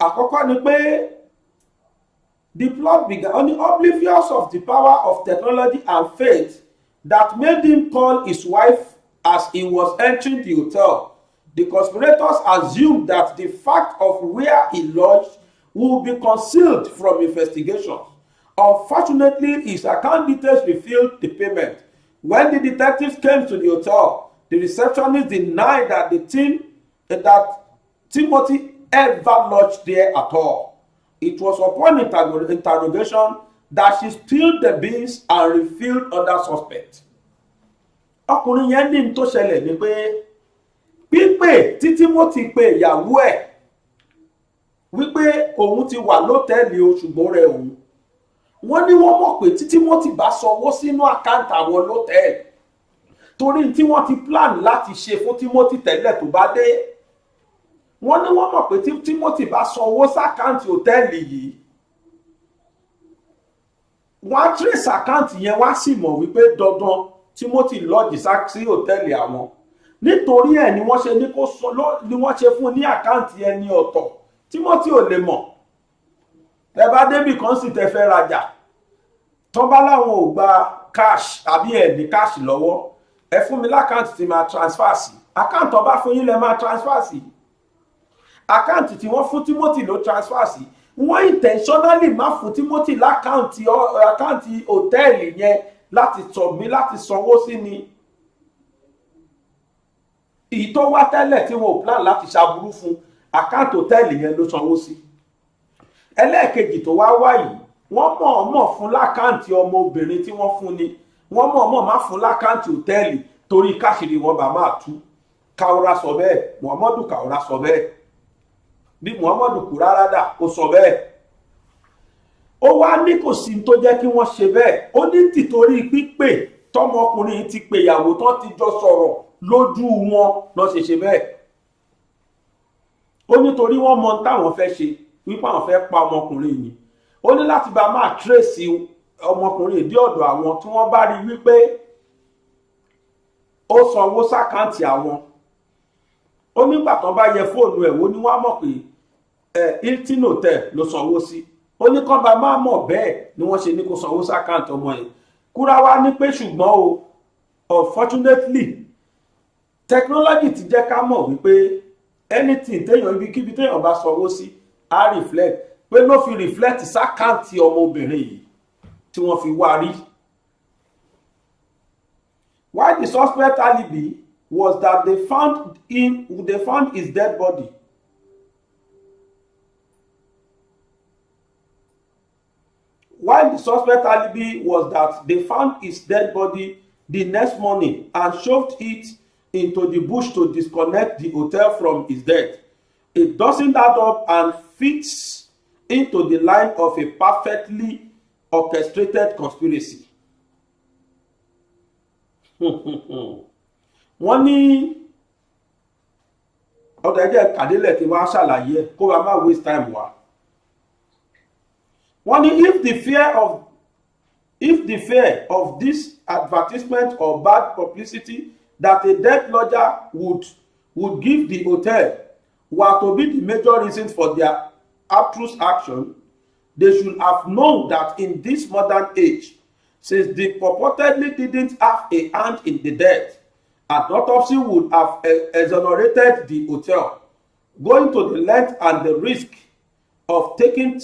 àkọ́kọ́ ni pé the plot began on the oblivious of the power of technology and faith that made him call his wife as he was entering the hotel. The conspirators assumed that the fact of where he lodged would be concealed from investigation. Unfortunately, his account details revealed the payment. When the detectives came to the hotel, the receptionist denied that that Timothy ever lodged there at all. It was upon interrogation that she spilled the beans and revealed other suspects. ọkùnrin yẹn ní tó ṣẹlẹ̀ ni pé pípè tí Timothy pe ìyàwó ẹ̀ wípé òun ti wà lọ́tẹ́ẹ̀lì o ṣùgbọ́n rẹ̀ òun wọ́n ní wọ́n mọ̀ pé tí Timothy bá sanwó sínú àkáǹtì àwọn lọ́tẹ́ẹ̀lì torí tí wọ́n ti plan láti ṣe fún Timothy tẹ́lẹ̀ tó bá dé wọ́n ní wọ́n mọ̀ pé tí Timothy bá sanwó sákáǹtì hòtẹ́ẹ̀lì yìí wọ́n á trace àkáǹtì yẹn wá sì mọ̀ wípé dandan Timothy lọ́ọ̀jì sí hòtẹ́ẹ̀lì àwọn nítorí ẹ̀ ni wọ́n ṣe ní kó sọ ni wọ́n ṣe fún ní àkáǹtì ẹni ọ̀tọ̀ Timothy ò lè mọ̀ tẹ́ bá débì kan sì tẹ́ fẹ́ rajà tán bá láwọn ò gba cash àbí ẹ̀ ní cash lọ́wọ́ ẹ fún mi lákáǹtì tí máa transfer sí àkáǹtì ọba fún yín lẹ máa transfer sí àkáǹtì tí wọ́n fún Timothy ló transfer sí wọ́n intentionally má fún Timothy lákáǹtì hòtẹ́ẹ̀lì yẹn láti sanwó sí ni èyí tó wá tẹ́lẹ̀ tí wọn ò plan láti ṣàbúrú fún àkáǹtì hòtẹ́ẹ̀lì yẹn ló sanwó sí. ẹlẹ́ẹ̀kejì tó wá wáyìí wọ́n mọ̀ọ́mọ̀ fún lákáǹtì ọmọbìnrin tí wọ́n fún ni wọ́n mọ̀ọ́mọ̀ má fún lákáǹtì hòtẹ́ẹ̀lì torí káṣírí wọn bá máa tú. Kaura sọ bẹ́ẹ̀ Muhammadu Kaura sọ bẹ́ẹ̀ bí Muhammadu Kura rádà ó sọ bẹ́ẹ̀. ó wá ní kò sí tó jẹ́ kí wọ́n ṣe bẹ́ẹ̀, ó ní tìtorí pípè tọmọkùnrin ti pè ìyàwó tán ti jọ sọ̀rọ̀ lójú wọn lọ ṣe bẹ́ẹ̀. Ó nítorí wọ́n mọ táwọn fẹ́ ṣe wípé àwọn fẹ́ pa ọmọkùnrin yìí. Ó ní láti bá máa tírèsì ọmọkùnrin dé ọ̀dọ̀ àwọn tí wọ́n bá rí wípé ó sanwó sákàǹtì àwọn. Ó nígbà tán bá yẹ fóònù ẹ̀ wò ní wọ́n á mọ̀ pé Hilton Hotel ló sanwó sí. Ó ní kán bá máa mọ̀ bẹ́ẹ̀ ni wọ́n ṣe ní kó sanwó sákàǹtì ọmọ yẹn. Kúráwá ní pé ṣùgbọ́n o, unfortunately technology ti jẹ́ ká mọ̀ wípé anything téèyàn ibikíbi téèyàn bá sanwó sí á reflect, pé ló fi reflect sákàǹtì ọmọbìnrin yìí tí wọ́n fi wá rí. Why the suspect alibi was that they found his dead body. While the suspect alibi was that they found his dead body the next morning and shoved it into the bush to disconnect the hotel from his death, it doesn't add up and fits into the line of a perfectly orchestrated conspiracy. Wọ́n ní ọ̀dọ̀ ẹ̀jẹ̀ kàdélẹ̀ tí wọ́n á ṣàlàyé kó wa má waste time wa. Wọ́n ní if the fear of this advertisement or bad publicity that a dead lodger would give the hotel were to be the major reasons for their abstruse action, they should have known that in this modern age, since they purportedly didn't have a hand in the death, an autopsy would have exonerated the hotel. Going to the length and the risk of taking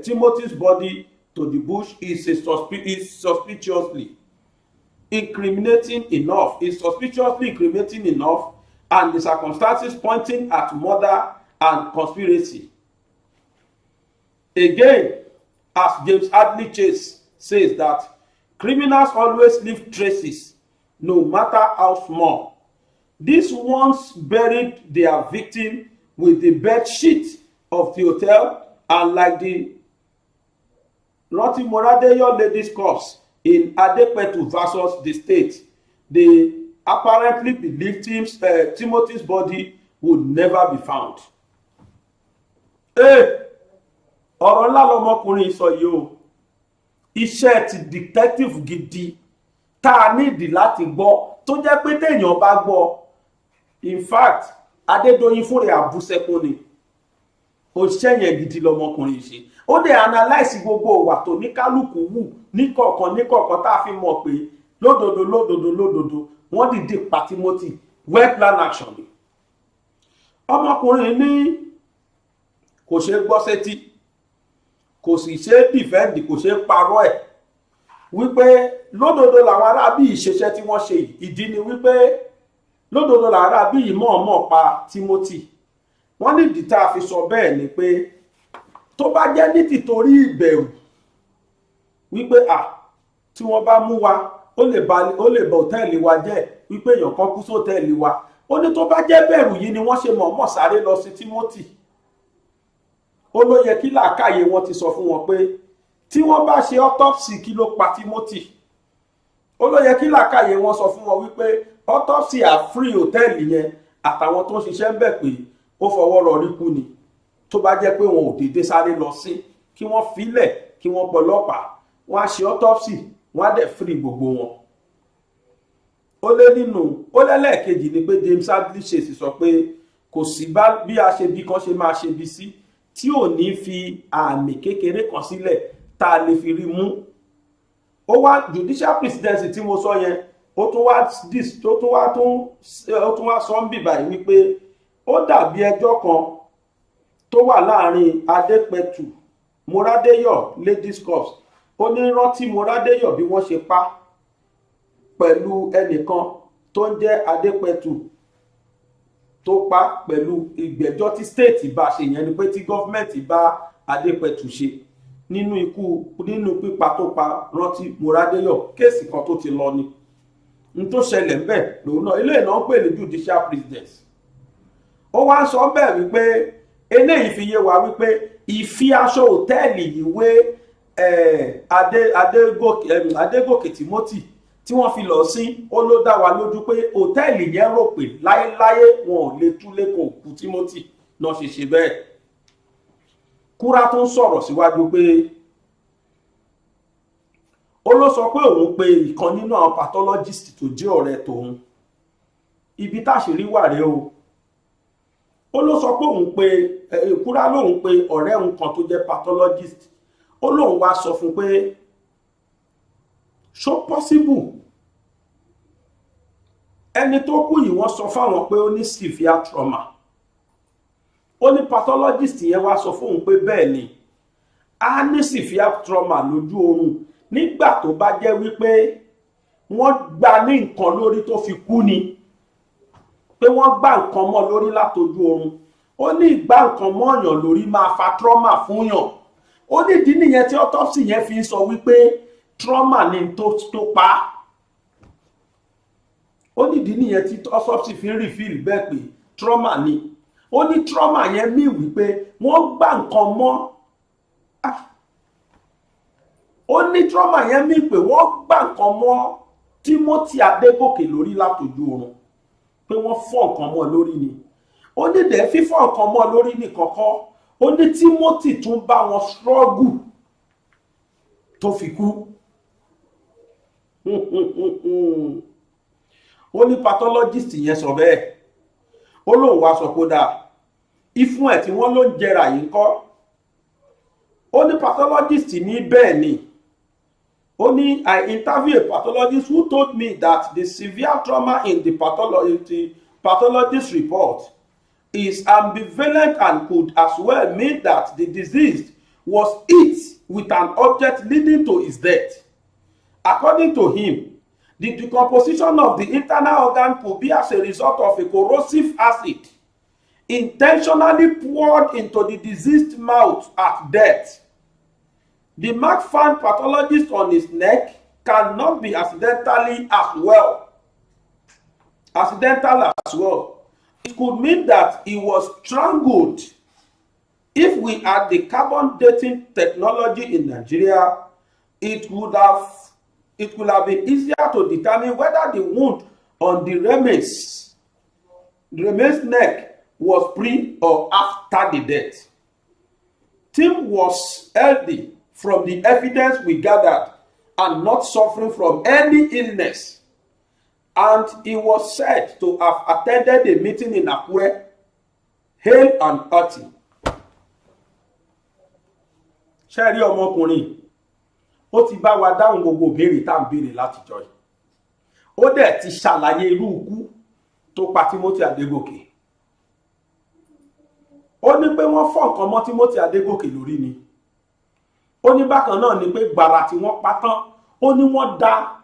Timothy's body to the bush is suspiciously incriminating enough, and the circumstances pointing at murder and conspiracy. Again, as James Hadley Chase says that criminals always leave traces, no matter how small. These ones buried their victim with the bed sheet of the hotel, and like the Rántí Moradeyo ladies' corpse in Adepetu versus the state, they apparently believed Timothy's body would never be found. Ọ̀rọ̀ ńlá lọmọkùnrin sọ yìí o. Iṣẹ́ ti detective gidi tá a nídìí láti gbọ́ tó jẹ́ pé téèyàn bá gbọ́. In fact, Adédoyin fúnra àbúsẹ́kún ni. Òṣìṣẹ́ yẹn gidi lọmọkùnrin ṣe. Ó dẹ̀ analyse gbogbo ìwà tó ní kálukú wù níkọ̀ọ̀kan tá a fi mọ̀ pé lódodo wọ́n dìde pa Timothy well plan action ni. Ọmọkùnrin ní kò ṣe gbọ́ sétí, kò sì ṣe defend, kò ṣe parọ́ ẹ̀ wípé lódodo làwọn arábí ìṣeṣẹ́ tí wọ́n ṣe ìdí ni wípé lódodo làwọn arábí yìí mọ̀ọ́mọ̀ pa Timothy. Wọ́n ní ìdí tá a fi sọ bẹ́ẹ̀ ni pé tó bá jẹ́ ní tìtorí ìbẹ̀rù wípé tí wọ́n bá mú wa ó lè ba hòtẹ́ẹ̀lì wa jẹ́ wípé èèyàn kan kú sóòtẹ́ẹ̀lì wa, ó ní tó bá jẹ́ bẹ̀rù yìí ni wọ́n ṣe mọ̀ọ́mọ̀ sáré lọ sí Timothy. Ó ló yẹ kí làákàyè wọn ti sọ fún wọn pé tí wọ́n bá ṣe autopsy kí ló pa Timothy. Ó ló yẹ kí làákàyè wọn sọ fún wọn wípé autopsy àfírí hòtẹ́ẹ̀lì yẹn àtàwọn tó ń ṣiṣẹ́ ń bẹ̀ pé ó fọwọ́ rọrí kú ni. Tó bá jẹ́ pé wọn ò dédé sáré lọ sí kí wọ́n filẹ̀ kí wọ́n pọlọ́pàá, wọ́n á ṣe autopsy, wọ́n á dẹ̀ free gbogbo wọn. Ó lẹ́lẹ́ẹ̀kejì ni pé James Hadley Chase sọ pé kò sí bí a ṣe bí kan ṣe máa ṣe bí sí tí ò ní fi àmì kékeré kan sílẹ̀ tá a lè fi rí mú. Ó wá judicial presidency tí mo sọ yẹn ó tún wá sọ ń bì báyìí wípé ó dàbí ẹjọ́ kan tó wà láàrin Adépetu Moradeyo ladies corps. Ó ní Rántí Moradeyo bí wọ́n ṣe pa pẹ̀lú ẹnìkan tó ń jẹ́ Adépetu tó pa pẹ̀lú ìgbẹ́jọ́ tí state bá ṣe yẹn ni pé tí gọ́fìmẹ̀ntì bá Adépetu ṣe nínú pípa tó pa Rántí Moradeyo, kéèsì kan tó ti lọ ni. N tó ṣẹlẹ̀ ń bẹ̀ lòun náà ilé ìnáwó pè ní judicial presidency. Ó wá ń sọ bẹ́ẹ̀ wípé eléyìí fi yé wa wípé ìfi aṣọ hòtẹ́ẹ̀lì yìí wé Adégòkè Timothy tí wọ́n fi lọ sí, ó ló dá wa lójú pé hòtẹ́ẹ̀lì yẹn rò pé láéláé wọn ò lè túlé kò kú Timothy náà ṣe bẹ́ẹ̀. Kúrá tó ń sọ̀rọ̀ síwájú pé ó ló sọ pé òun pe ìkan nínú àwọn pathologist tó jẹ́ ọ̀rẹ́ tòun, ibi táṣìírí wà rèé o. Ó ló sọ pé òun pe Kúrá lòun pe ọ̀rẹ́ òun kan tó jẹ́ pathologist, ó lóun wá sọ fún pé ṣó possible ẹni tó kú yìí wọ́n sọ fáwọn pé ó ní severe trauma. Ó ní pathologist yẹn wá sọ fóun pé bẹ́ẹ̀ ni a ní severe trauma lójú oorun nígbà tó bá jẹ́ wípé wọ́n gbá ní nǹkan lórí tó fi kú ni, pé wọ́n gbá nǹkan mọ́ lórí látojú oorun. Ó ní ìgbá nǹkan mọ́ọ̀yàn lórí máa fa trauma fún yàn. Ó ní ìdí nìyẹn tí autopsy yẹn fi ń sọ wípé trauma ni tó pa. Ó ní ìdí nìyẹn tí autopsy fi ń reveal bẹ́ẹ̀ pé trauma ni. Ó ní trauma yẹn mí wípé wọ́n gbá nǹkan mọ́. Ó ní trauma yẹn mí pé wọ́n gbá nǹkan mọ́ Timothy Adégòkè lórí látojú oorun, pé wọ́n fọ́ nǹkan mọ́ lórí ni. Ó ní dẹ̀ fífọ́ nǹkan mọ́ lórí ní kọ̀kọ́. Ó ní Timothy tún bá wọn struggle tó fi kú. Ó ní pathologist yẹn sọ bẹ́ẹ̀. Ó lóun wá sọ kó dáa ìfún ẹ̀ tí wọ́n ló ń jẹrà yìí kọ́. Ó ní pathologist ní bẹ́ẹ̀ ni. Ó ní I interview a pathologist who told me that the severe trauma in the pathologist report is ambivalent and could as well mean that the deceased was hit with an object leading to his death. According to him, the decomposition of the internal organ could be as a result of a corrosive acid intentionally poured into the deceased's mouth at death. The mark found pathologist on his neck cannot be accidental as well. It could mean that he was strangled. If we had the carbon dating technology in Nigeria, it would have been easier to determine whether the wound on the remains neck was pre or after the death. Tim was healthy from the evidence we gathered and not suffering from any illness. And he was said to have attended a meeting in Akure, hale and hearty. Ṣé rí ọmọkùnrin ó ti bá wa dáhùn gbogbo ìbéèrè tá à ń béèrè látijọ́ yìí. Ó dẹ̀ ti ṣàlàyé irú ikú tó pa Timothy Adégòkè. Ó ní pé wọ́n fọ́ nǹkan mọ́ Timothy Adégòkè lórí ni. Ó ní bákan náà ni pé gbàrà tí wọ́n pa tán, ó ní wọ́n da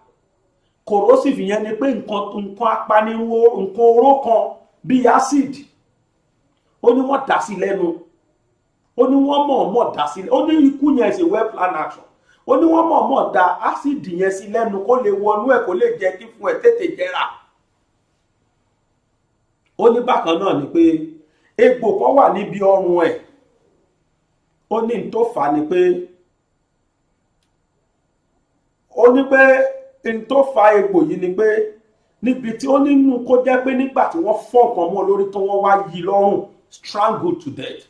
corrosive yẹn ni pé nǹkan apanirun nǹkan oró kan bíi acid. Ó ní wọ́n dà sí lẹ́nu. Ó ní wọ́n mọ̀ọ́mọ̀ dà sí. Ó ní ikú yẹn ṣe well planned action. Ó ní wọ́n mọ̀ọ́mọ̀ da acid yẹn sí lẹ́nu kó lè wọnú ẹ̀ kó lè jẹ́ kí fún ẹ̀ tètè jẹrà. Ó ní bákan náà ni pé egbò kan wà níbi ọrùn ẹ̀. Ó ní n tó fà á ni pé n tó fa egbò yìí ni pé níbi tí ó nínú kó jẹ́ pé nígbà tí wọ́n fọ́ nǹkan mọ́ lórí tó wọ́n wá yí lọ́rùn strangled to death.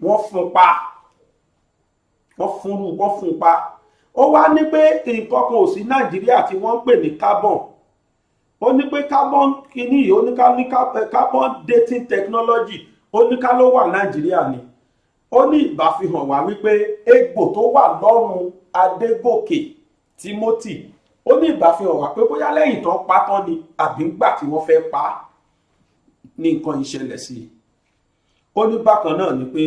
Wọ́n fún pa. Ó wá ní pé nǹkan kan ò sí Nàìjíríà tí wọ́n ń pè ní carbon. Ó ní pé carbon kìíní yìí ó ní ká ní carbon dating technology ó ní ká ló wà Nàìjíríà ni. Ó ní ìbáfihàn wá wípé egbò tó wà lọ́rùn Adégòkè Timothy ó ní ìbáfihàn wá pé bóyá lẹ́yìn tán pa tán ni àbí ńgbà tí wọ́n fẹ́ pa ní nǹkan ìṣẹ̀lẹ̀ sí i. Ó ní bákan náà ni pé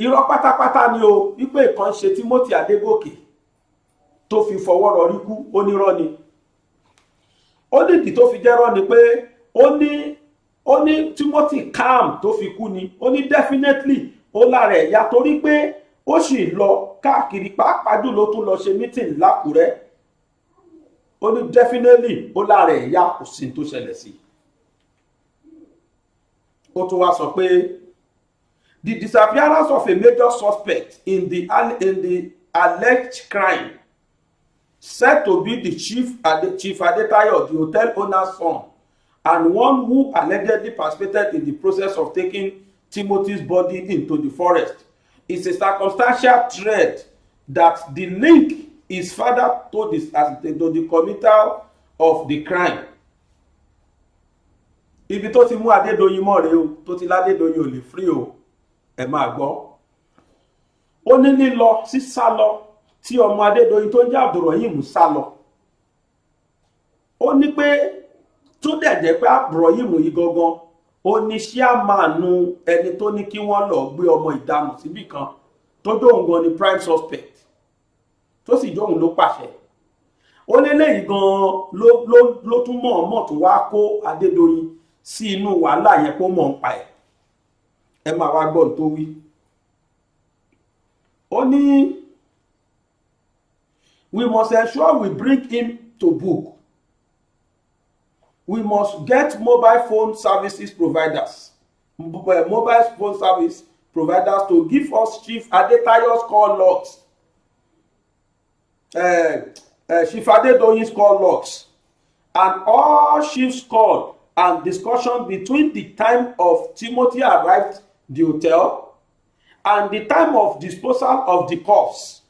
irọ́ pátápátá ni o wípé ìkan ṣe Timothy Adégòkè tó fi fọwọ́ rọrí kú, ó ní rọ́ ni. Ó ní ìdí tó fi jẹ́ rọ́ ni pé ó ní Timothy calm tó fi kú ni. Ó ní definitely ó lára ẹ̀yà torí pé ó sì lọ káàkiri pàápàá jùlọ tún lọ ṣe meeting l'Ákúrẹ́. Ó ní definitely ó lára ẹ̀yà kò sí tó ṣẹlẹ̀ sí. Ó tún wá sọ pé the disappearance of a major suspect in the alleged crime said to be the Chief Adetayo, the hotel owner's son, and one who allegedly participated in the process of taking Timothy's body into the forest, is a circumstantial thread that the link is further to the committal of the crime. Ibi tó ti mú Adédoyin mọ́ rèé o, tó ti l'Adédoyin ò lè free o, ẹ máa gbọ́. Ó ní lílọ sí sálọ tí ọmọ Adédoyin tó ń jẹ́ Abdulrahim sálọ. Ó ní pé tó dẹ̀ jẹ́ pé Abdulrahim yìí gangan ó ní ṣíàmánu ẹni tó ní kí wọ́n lọ gbé ọmọ ìdààmú síbì kan tó jóun gan ni prime suspect tó sì jóun ló pàṣẹ. Ó ní léyìí gan ló tún mọ̀ọ́mọ̀ tó wá kó Adédoyin sí inú wàhálà yẹn kó mọ̀ ń pa ẹ̀. Ẹ máa wá gbọ́n tó wí. Ó ní we must ensure we bring him to book. We must get mobile phone service providers to give us Chief Adetayo's call logs, Chief Adedoyin's call logs, and all Chief's call and discussion between the time of Timothy arrived at the hotel and the time of disposal of the corpse.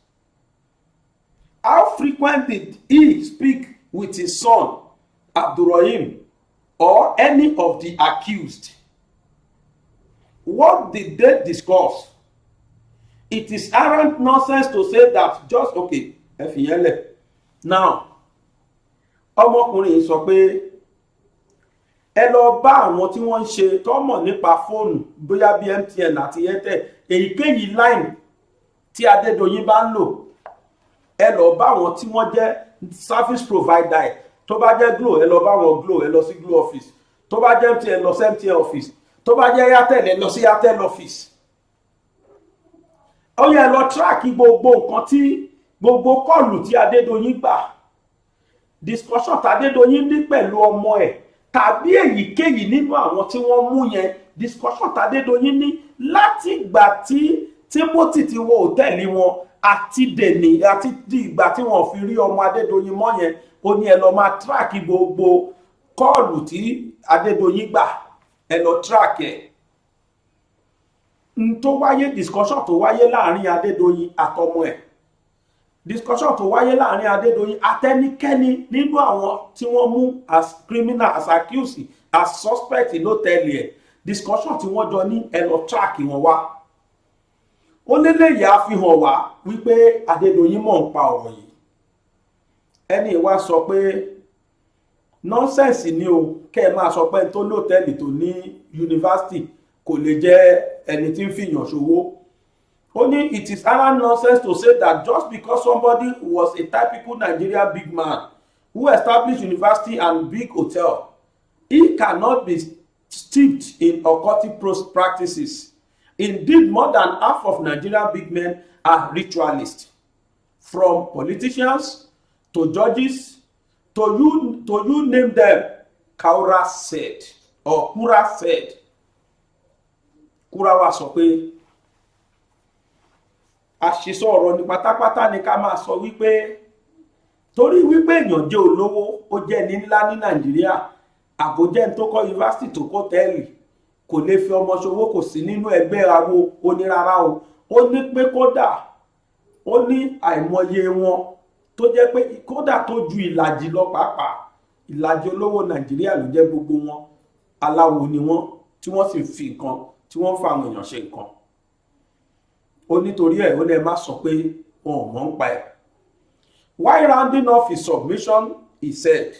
How frequent did he speak with his son Abdulrahim or any of the accused? What did they discuss? It is arrant nonsense to say that just okay, ẹ fi yẹn lẹ̀. Now, ọmọkùnrin yìí sọ pé ẹ lọ bá àwọn tí wọ́n ń ṣe tọ́mọ̀ nípa fóònù bóyá bí MTN àti Airtel èyíkéyìí line tí Adédoyin bá ń lò, ẹ lọ bá àwọn tí wọ́n jẹ́ service provider ẹ̀. Tó bá jẹ́ Glo ẹ lọ bá wọn Glo, ẹ lọ sí Glo office. Tó bá jẹ́ MTN lọ sí MTN office. Tó bá jẹ́ Airtel ẹ lọ sí Airtel office. Ó yẹ lọ track gbogbo nǹkan tí gbogbo kọ́ọ̀lù tí Adédoyin gbà, discussion tí Adédoyin ní pẹ̀lú ọmọ ẹ̀ tàbí èyíkéyìí nínú àwọn tí wọ́n mú yẹn, discussion tí Adédoyin ní láti ìgbà tí Timothy ti wọ hòtẹ́ẹ̀lì wọn àti dèní àti di ìgbà tí wọ́n fi rí ọmọ Adédoyin mọ́ yẹn. Ó ní ẹ lọ máa track gbogbo kọ́ọ̀lù tí Adédoyin gbà, ẹ lọ track ẹ̀. Tó wáyé discussion tó wáyé láàrin Adédoyin àtọmọ ẹ̀, discussion tó wáyé láàrin Adédoyin àtẹnikẹ́ni nínú àwọn tí wọ́n mú as criminal, as accused, as suspect lọ́tẹ̀ẹ̀lì ẹ̀, discussion tí wọ́n jọ ní ẹ lọ track wọn wá. Ó léléyìí á fi hàn wá wípé Adédoyin mọ̀ ń pa ọ̀rọ̀ yìí. Ẹni wá sọ pé nonsense ni o, kẹ́ ẹ máa sọ pé tó lọ́tẹ̀ẹ̀lì tó ní yunifásitì kò lè jẹ́ ẹni tí ń fìyàn ṣòwò. Ó ní it is utter nonsense to say that just because somebody was a typical Nigerian big man who established university and big hotel, he cannot be steeped in occultic practices. Indeed, more than half of Nigerian big men are ritualists, from politicians to judges to you name them. Kaura said, or Kura said. Kura wa sọ pé àṣìṣọ ọ̀rọ̀ ní pátápátá ni ká máa sọ wípé torí wípé èèyàn jẹ́ olówó, ó jẹ́ ní ńlá ní Nàìjíríà, àbójẹ́ tó kọ́ yunifásitì tó kọ́ tẹ́ẹ̀lì kò lè fi ọmọ ṣòwò, kò sí nínú ẹgbẹ́ awo onírara o. Ó ní pé kódà ó ní àìmọye wọn tó jẹ́ pé kódà tó ju ìlàjì lọ pàápàá, ìlàjì olówó Nàìjíríà ló jẹ́ gbogbo wọn aláwo ni wọ́n tí wọ́n sì fi nǹkan tí wọ́n fa àwọn èèyàn ṣe nǹkan. Ó nítorí ẹ̀ ó lè má sọ pé wọn ò mọ̀ ń pa ẹ̀. While rounding off his submission, he said,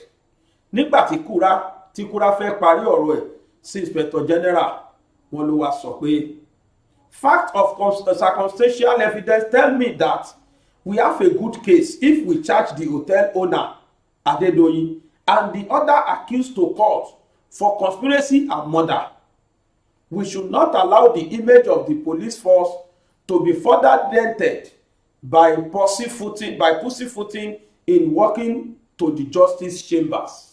nígbà tí Kúrà fẹ́ parí ọ̀rọ̀ ẹ̀ sí Inspector General, wọn ló wá sọ pé fact of circumstantial evidence tell me that we have a good case if we charge the hotel owner Adedoyin and the other accused to court for conspiracy and murder. We should not allow the image of the police force to be further dented by pussyfooting in walking to the justice chambers.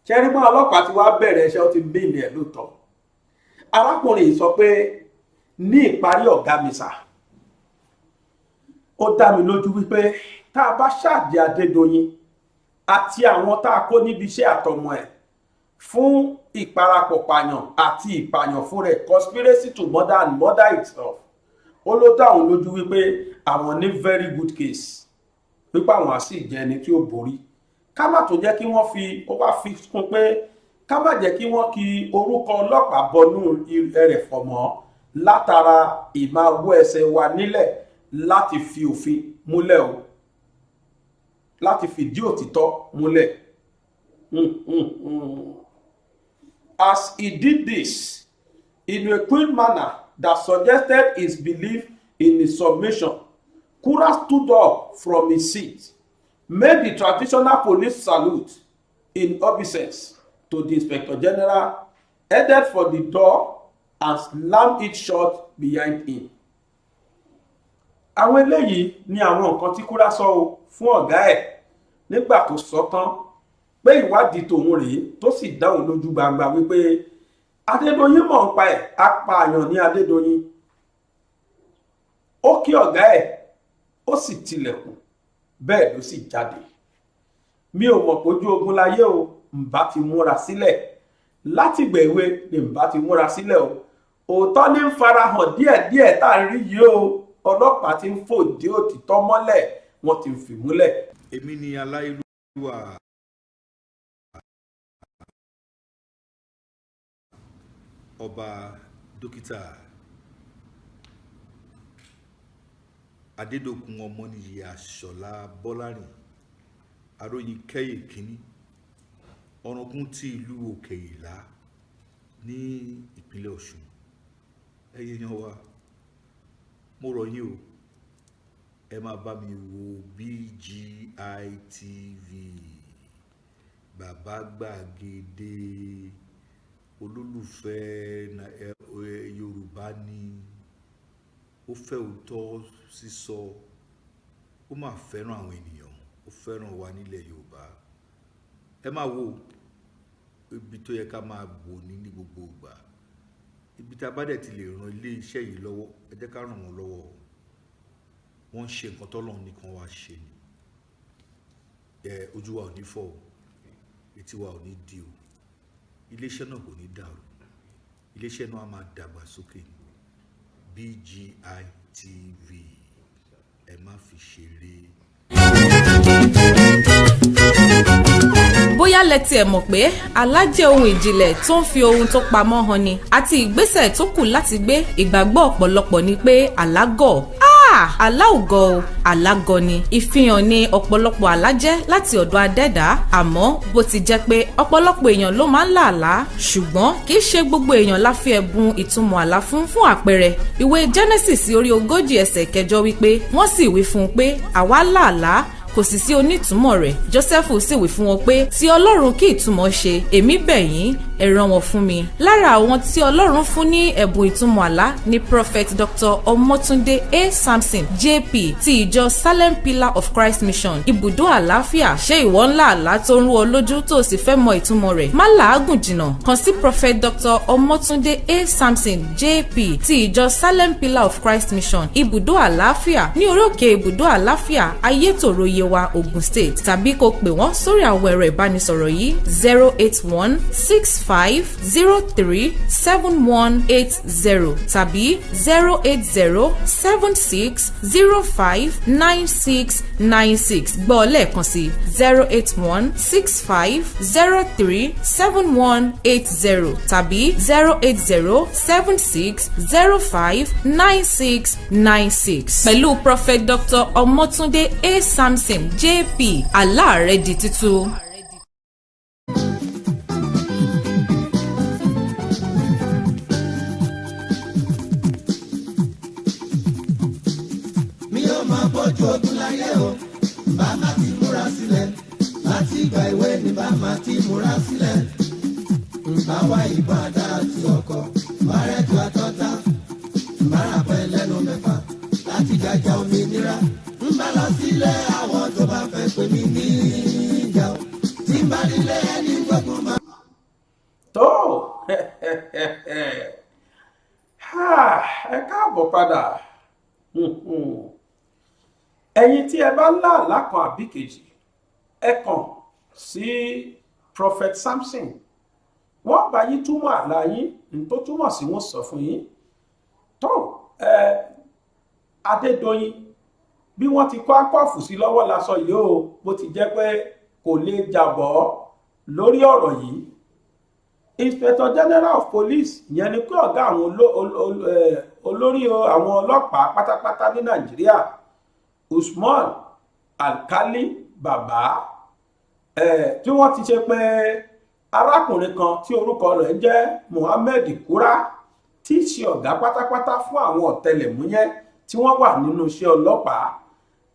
Ṣẹ́rígbọ́n ọlọ́pàá ti wá bẹ̀rẹ̀ iṣẹ́, ó ti bí ilẹ̀ lóòótọ́. Arákùnrin sọ pé ní ìparí ọ̀gá mi sà, ó dá mi lójú wípé tá a bá ṣáàjì Adédoyin àti àwọn tá a kó níbi iṣẹ́ àtọmọ ẹ̀ fún ìparapọ̀ pààyàn àti ìpààyàn fún rẹ̀ conspiracy to murder and murder itself, ó ló dá òun lójú wípé àwọn ní very good case wípé àwọn á sì jẹ́ ẹni tí ó borí. Ká má tó jẹ́ kí wọ́n fi ó wá fi kún pé ká má jẹ́ kí wọ́n kí orúkọ ọlọ́pàá bọnú ẹrẹ̀fọ̀ mọ́ látara ìmáwó ẹsẹ̀ wa nílẹ̀ láti fi òfin múlẹ̀ o, láti fìdí òtítọ́ múlẹ̀. As he did this in a quick manner that suggested his belief in his submission, Kura stood up from his seat, made the traditional police salute in obeisance to the Inspector General, headed for the door and slammed it shut behind him. Àwọn eléyìí ni àwọn nǹkan tí Kura sọ fún ọ̀gá ẹ̀ nígbà tó sọ tán pé ìwádìí tòun rèé tó sì dáhùn lójú gbangba wípé Adédoyin mọ̀ ń pa ẹ̀, apààyàn ní Adédoyin. Ó kí ọ̀gá ẹ̀ ó sì tilẹ̀kùn, bẹ́ẹ̀ ló sì jáde. Mi ò mọ̀ pójú ogun láyé o, ǹbá ti múra sílẹ̀. Láti gbèwe ni ǹbá ti múra sílẹ̀ o. Òótọ́ ní ń farahàn díẹ̀díẹ̀ tá à ń rí yìí o. Ọlọ́pàá ti ń fòdí òtítọ́ mọ́lẹ̀, wọ́n ti ń fìmúlẹ̀.
Èmi ni Aláyélúwà ọba dókítà Adédòkun Ọmọnìyí Àṣọlá Bọ́lárìn aróyin kẹ́yè kínní ọ̀ràngún ti ìlú Òkè Ìlá ní ìpínlẹ̀ Ọ̀ṣun. Ẹ̀yin èèyàn wa, mo rọ̀ yín o, ẹ máa bá mi wo BGI TV, bàbá gbàgede, olólùfẹ́ Yorùbá ni, ó fẹ́ òótọ́ sísọ, ó máa fẹ́ràn àwọn ènìyàn, ó fẹ́ràn wa nílẹ̀ Yorùbá. Ẹ máa wo ibi tó yẹ ká máa wò ní gbogbo ìgbà, ibi tá a bá dẹ̀ ti lè ran ilé iṣẹ́ yìí lọ́wọ́, ẹ jẹ́ ká ràn wọ́n lọ́wọ́. Wọ́n ń ṣe nǹkan tọ́lọ́run nìkan wá ṣe ni. Ojú wa ò ní fọ́ o, etí wa ò ní di o, iléeṣẹ́ náà kò ní dàrú, iléeṣẹ́ náà á máa dàgbà sókè. BGI TV, ẹ má fi ṣeré.
Bóyá lẹ tiẹ̀ mọ̀ pé àlá jẹ́ ohun ìjìnlẹ̀ tó ń fi ohun tó pamọ́ hàn ni, àti ìgbésẹ̀ tó kù láti gbé. Ìgbàgbọ́ ọ̀pọ̀lọpọ̀ ni pé àlá gọ̀. Àlá ò gọ̀ o, àlá gọ̀ ni. Ìfihàn ni ọ̀pọ̀lọpọ̀ àlá jẹ́ láti ọ̀dọ̀ Adẹ́dàá, àmọ́ bó ti jẹ́ pé ọ̀pọ̀lọpọ̀ èèyàn ló máa ń lá àlá, ṣùgbọ́n kì í ṣe gbogbo èèyàn la fi ẹ̀bùn ìtumọ̀ àlá fún àpẹẹrẹ. Ìwé Genesis orí 40 ẹsẹ̀ 8 wípé wọ́n sì wí fún un pé àwa lá àlá kò sì sí onítùmọ̀ rẹ̀. Joseph sì wí fún wọn pé tí Ọlọ́run kí ìtumọ̀ ṣe, èmi bẹ̀ yín, ẹ rán wọn fún mi. Lára àwọn tí Ọlọ́run fún ní ẹ̀bùn ìtumọ̀ àlá ni Prophet Dr. Ọmọ́túndé A. Samson JP ti ìjọ Salem Pillar of Christ Mission ibùdó àlàáfíà. Ṣé ìwọ ńlá àlá tó ń rú ọ lójú tó sì fẹ́ mọ ìtumọ̀ rẹ̀? Má làágùn jìnnà, kàn sí Prophet Dr. Ọmọ́túndé A. Samson JP ti ìjọ Salem Pillar of Christ Mission ibùdó àlàáfíà ní orí òkè ibùdó àlàáfíà Ayétòrò Yewa, Ogun State, tàbí kó pè wọ́n sórí àwọn ẹ̀rọ ìbánisọ̀rọ̀ yìí 08165037180 tàbí 08076059696. gbọ́ lẹ́ẹ̀kan sí 08165037180 tàbí 08076059696. pẹ̀lú Prophet Dr. Ọmọ́túndé A. Samson JP, àlá rẹ̀ di títú.
Mi ò máa bójú ogun láyé o, bàbá ti múra sílẹ̀, láti ìgbà ìwé ni bàbá ti múra sílẹ̀. Bá wá ìbọn àdá àti ọkọ̀, bá rẹ̀jọ àtọ́ta, bá rà pẹ́ lẹ́nu mẹ́fà, láti jàjà òmìnira. Ń bá lọ sílé àwọn tó bá fẹ́ pè mí ní ìjà o, tí ń bá nílé ẹni gbogbo máa.
Tó ẹ káàbọ̀ padà. ẹ̀yin tí ẹ bá lá àlá kan àbí kejì ẹ kàn sí Prophet Samson, wọ́n bá yín túmọ̀ àlá yín ní tó túmọ̀ sí wọ́n sọ fún yín. tó Adédoyin bí wọ́n ti kọ́ akọ́fù sí lọ́wọ́ lásọ yìí o, bó ti jẹ́ pé kò lè jàbọ́ lórí ọ̀rọ̀ yìí. Inspector General of Police yẹn ni pé ọ̀gá àwọn olórí àwọn ọlọ́pàá pátápátá ní Nàìjíríà, Usman Alkali Baba, tí wọ́n ti ṣe pé arákùnrin kan tí orúkọ rẹ̀ jẹ́ Mohammed Kura tí í ṣe ọ̀gá pátápátá fún àwọn ọ̀tẹlẹ̀múyẹ́ tí wọ́n wà nínú iṣẹ́ ọlọ́pàá.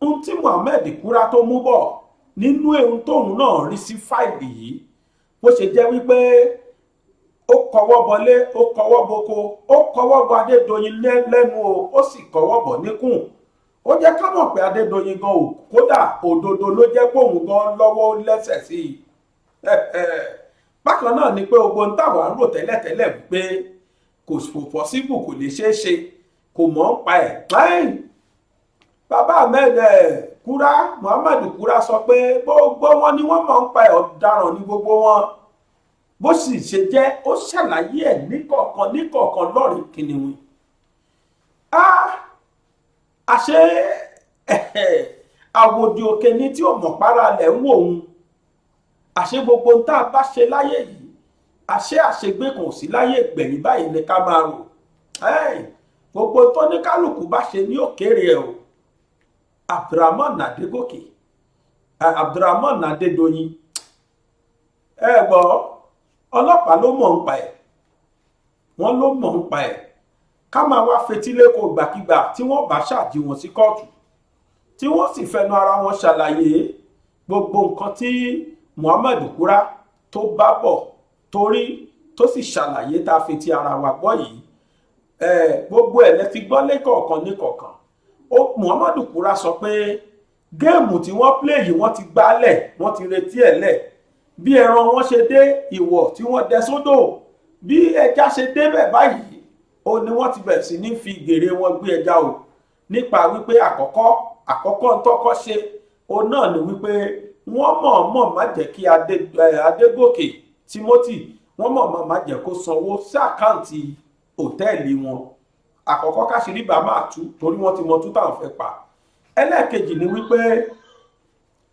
Ohun tí Mohammed Kura tó mú bọ̀ nínú ohun tóun náà rí sí fáìlì yìí, bó ṣe jẹ́ wípé ó kọwọ́ bọlé, ó kọwọ́ boko, ó kọwọ́ bọ Adédoyin lẹ́nu o, ó sì kọwọ́ bọ̀ níkùn. Ó jẹ́ ká mọ̀ pé Adédoyin gan ò, kódà òdodo ló jẹ́ póun gan lọ́wọ́ lẹ́sẹ̀ sí i. Bákan náà ni pé ogun táwa ń rò tẹ́lẹ̀tẹ́lẹ̀ wípé kò pọ́síbù, kò lè ṣeé ṣe, kò mọ̀ ń pa ẹ̀. Bàbá Ahmed Kura, Mohammed Kura sọ pé gbogbo wọn ni wọ́n mọ̀ ń pa ẹ̀, ọ̀daràn ní gbogbo wọn. Bó sì ṣe jẹ́ ó ṣàlàyé ẹ̀ níkọ̀ọ̀kan lọ́rìn kìnìún. Àṣé àwòdì òkè ni tí ò mọ̀ para lẹ̀ ń wò òun. Àṣé gbogbo tá a bá ṣe láyé yìí, àṣé àṣegbé kan sí láyé ìgbẹ̀yìn báyìí ni ká máa rò. Gbogbo tó ní kálukú bá ṣe ní òkèèrè ẹ̀ o. Abdulrahman Adégòkè, Abdulrahman Adédoyin, gbọ́ ọlọ́pàá ló mọ̀ ń pa ẹ̀, wọ́n ló mọ̀ ń pa ẹ̀. Ká máa wá fetíléko gbàkigbà tí wọ́n bá ṣáàjì wọn sí kóòtù, tí wọ́n sì fẹnu ara wọn ṣàlàyé gbogbo nǹkan tí Mohammed Kura tó bá bọ̀ torí tó sì ṣàlàyé tá a fi ti ara wa gbọ́ yìí. Gbogbo ẹ̀ lẹ ti gbọ́ lẹ́kọ̀ọ̀kan níkọ̀ọ̀kan. Mohammed Kura sọ pé géèmù tí wọ́n play yìí wọ́n ti gbálẹ̀, wọ́n ti retí ẹ̀ lẹ̀. Bí ẹran wọn ṣe dé ìwọ̀ tí wọ́n dẹ sódò, bí ẹja ṣe débẹ̀ báyìí, ó ní wọ́n ti bẹ̀rẹ̀ sí ní fi gèrè wọn gbé ẹja o. Nípa wípé àkọ́kọ́ ń tọ́kọ́ ṣe òun náà ni wípé wọ́n mọ̀ọ́mọ̀ má jẹ́ kí Adégòkè Timothy, wọ́n mọ̀ọ́mọ̀ má jẹ́ kó sanwó sí àkáǹtì òtẹ́ẹ̀lì wọn. Àkọ́kọ́ káṣírí bá máa tú torí wọ́n ti mọ tú táwọn fẹ́ pa.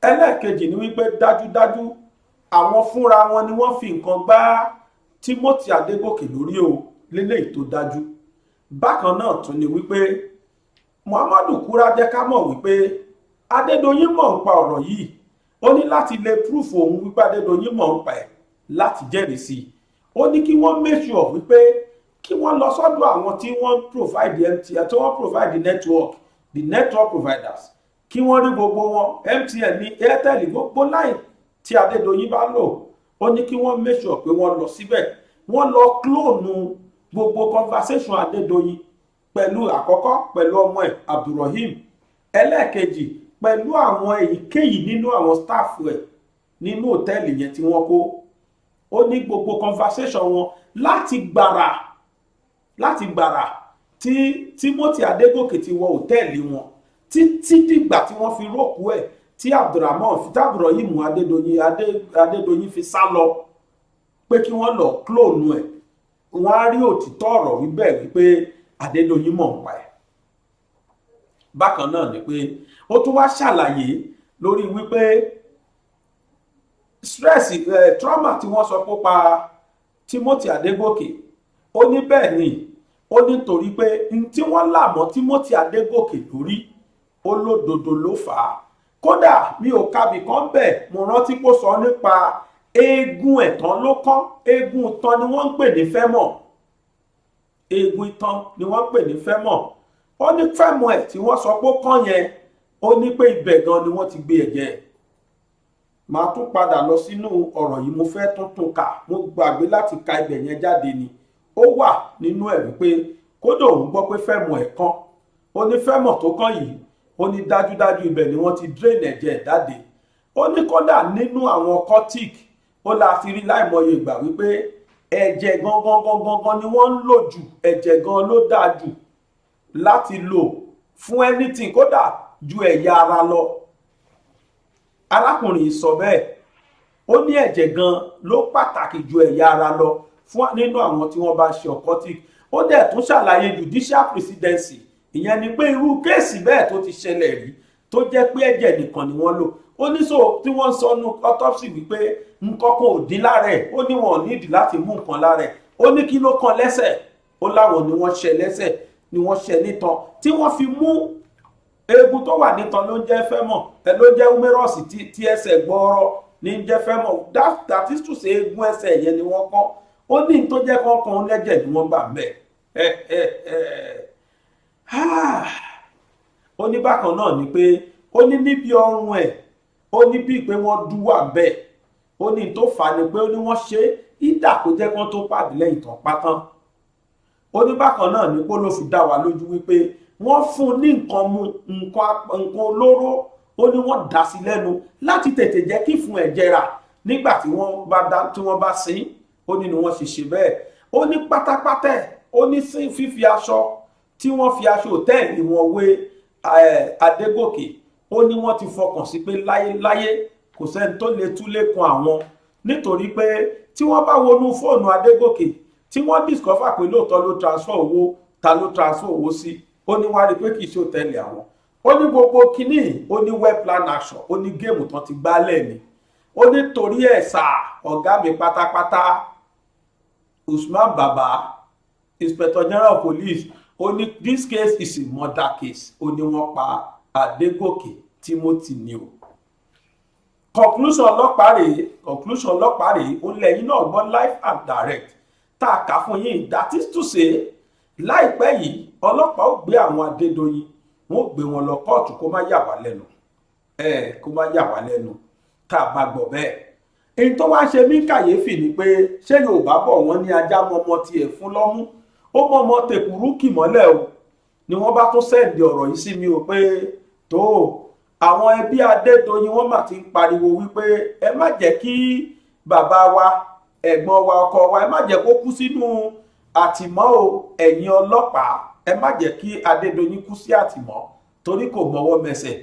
Ẹlẹ́ẹ̀kejì ni wípé dájúdájú àwọn fúnra wọn ni wọ́n fi nǹkan gbá Timothy Adégòkè lórí o, lélẹ́yìí tó dájú. Bákan náà tún ni wípé Muhammadu Kura jẹ́ ká mọ̀ wípé Adédoyin mọ̀ ń pa ọ̀rọ̀ yìí. Ó ní láti lè proof òun wípé Adédoyin mọ̀ ń pa ẹ̀ láti jẹ́rìí sí i. Ó ní kí wọ́n make sure wípé kí wọ́n lọ sọ́dọ̀ àwọn tí wọ́n provide MTN, tí wọ́n provide the network providers, kí wọ́n rí gbogbo wọn, MTN ní Airtel, gbogbo line tí Adédoyin bá lò. Ó ní kí wọ́n make sure pé wọ́n lọ síbẹ̀, wọ́n lọ clone gbogbo conversation Adédoyin pẹ̀lú àkọ́kọ́ pẹ̀lú ọmọ ẹ̀ Abdulrahim, ẹlẹ́ẹ̀kejì pẹ̀lú àwọn èyíkéyìí nínú àwọn staff rẹ̀ nínú hòtẹ́ẹ̀lì yẹn tí wọ́n kó. Ó ní gbogbo conversation wọn láti gbàrà tí Timothy Adégòkè ti wọ hòtẹ́ẹ̀lì wọn títí dìgbà tí wọ́n fi rókú ẹ̀ tí Abdulrahim Adédoyin fi sá lọ pé kí wọ́n lọ clone ẹ̀. Wọ́n á rí òtítọ́ ọ̀rọ̀ wíbẹ̀ wípé Adédoyin mọ̀ ń pa ẹ̀. Bákan náà ni pé ó tún wá ṣàlàyé lórí wípé stress trauma tí wọ́n sọ pé ó pa Timothy Adégòkè, ó ní bẹ́ẹ̀ ni, ó ní torí pé tí wọ́n là mọ́ Timothy Adégòkè lórí ó lódodo ló fà á. Kódà mi ò kabì kan bẹ̀, mo rántí kó sọ nípa eegun ẹ̀tàn ló kán. Eegun ìtàn ni wọ́n ń pè ní fẹ́mọ̀. Eegun ìtàn ni wọ́n ń pè ní fẹ́mọ̀. Ó ní fẹ́mọ̀ ẹ̀ tí wọ́n sọ pé ó kán yẹn, ó ní pé ibẹ̀ gan ni wọ́n ti gbé ẹ̀jẹ̀. Màá tún padà lọ sínú ọ̀rọ̀ yìí, mo fẹ́ tún kà, mo gbàgbé láti ka ibẹ̀ yẹn jáde ni. Ó wà nínú ẹ̀ wípé kódà òun gbọ́ pé fẹ́mọ̀ ẹ̀ kán. Ó ní fẹ́mọ̀ tó kán yìí, ó ní dájúdájú ibẹ̀ ni wọ́n ti drain ẹ̀jẹ̀ jáde. Ó ní kódà nínú àwọn cortic, ó la fi rí láìmọye ìgbà wípé ẹ̀jẹ̀ gangan ni wọ́n ń lò jù, ẹ̀jẹ̀ gan ló dáa jù láti lò fún anything. Kódà ju ẹ̀yà ara lọ. Arákùnrin sọ bẹ́ẹ̀, ó ní ẹ̀jẹ̀ gan ló pàtàkì ju ẹ̀yà ara lọ fún nínú àwọn tí wọ́n bá ṣe occultic. Ó dẹ̀ tún ṣàlàyé judicial presidency, ìyẹn ni pé irú kéèsì bẹ́ẹ̀ tó ti ṣẹlẹ̀ rí tó jẹ́ pé ẹ̀jẹ̀ nìkan ni wọ́n lò. Ó ní so tí wọ́n sọ nú autopsy wípé nǹkan kan ò dín lára ẹ̀, ó ní wọn ò nídìí láti mú nǹkan lára ẹ̀. Ó ní kí ló kan lẹ́sẹ̀, ó láwọn ni wọ́n ṣe lẹ́sẹ̀ ni wọ́n ṣe nítan tí wọ́n fi mú eegun tó wà nítan ló ń jẹ́ fémur, ló ń jẹ́ humerus tí ẹsẹ̀ gbọ́ọ́rọ́ ní ń jẹ́ fémur. That is to say eegun ẹsẹ̀ yẹn ni wọ́n kán. Ó ní tó jẹ́ kọ́kàn lẹ́jẹ̀ ni wọ́n gbà mẹ́. Ó ní bákan náà ni pé ó ní níbi ọrùn ẹ̀, ó ní bíi pé wọ́n dúwà bẹ́ẹ̀. Ó ní tó fà á ni pé ó ní wọ́n ṣe ìdà kó jẹ́ kán tó pàdé lẹ́yìn tán pátán. Ó ní bákan náà ni pé ló fi dá wa lójú wípé wọ́n fún ní nǹkan mu nǹkan olóró. Ó ní wọ́n dà sí lẹ́nu láti tètè jẹ́ kí fún ẹ̀ jẹrà nígbà tí wọ́n bá sin. Ó ní ni wọ́n ṣe bẹ́ẹ̀. Ó ní pátápátá, ó ní fífi aṣọ tí wọ́n fi aṣọ òtẹ́ẹ̀lì wọn wé Adégòkè. Ó ní wọ́n ti fọkàn sí pé láyéláyé kò sẹ́ni tó lè túlé kan àwọn, nítorí pé tí wọ́n bá wọnú fóònù Adégòkè tí wọ́n discover pé lóòótọ́ ló transfer owó, ta ló transfer owó sí, ó ní wá rí pé kì í ṣe òtẹ́ẹ̀lì àwọn. Ó ní gbogbo kínní, ó ní well plan action, ó ní géèmù tán ti gbálẹ̀ ni. Ó ní torí ẹ̀ sà ọ̀gá mi pátápátá Usman Baba, Inspector General of Police, ó ní this case is a murder case. Ó ní wọ́n pa Adégòkè Timothy ni o. Conclusion ọlọ́pàá rèé, ó lẹ́yìn náà gbọ́ live and direct tá a kà fún yín. That is to say, láìpẹ́ yìí ọlọ́pàá ó gbé àwọn Adédoyin, wọ́n gbé wọn lọ kóòtù kó má yà wá lẹ́nu tá a bá gbọ́ bẹ́ẹ̀. Èyí tó wá ṣe mí kàyéfì ni pé ṣé Yorùbá bọ̀ wọ́n ní ajá mọ́mọ́ tiẹ̀ fún lọ́mú, ó mọ́mọ́ tèkúrú kì mọ́lẹ̀ o. Ni wọ́n bá tún sẹ́ẹ̀dì ọ̀rọ̀ yìí sí mi o pé tó àwọn ẹbí Adédoyin wọ́n mà ti ń pariwo wípé ẹ má jẹ́ kí bàbá wa, ẹ̀gbọ́n wa, ọkọ wa, ẹ má jẹ́ kó kú sínú àtìmọ́ o. Ẹ̀yin ọlọ́pàá, ẹ má jẹ́ kí Adédoyin kú sí àtìmọ́ torí kò mọ́wọ́ mẹsẹ̀.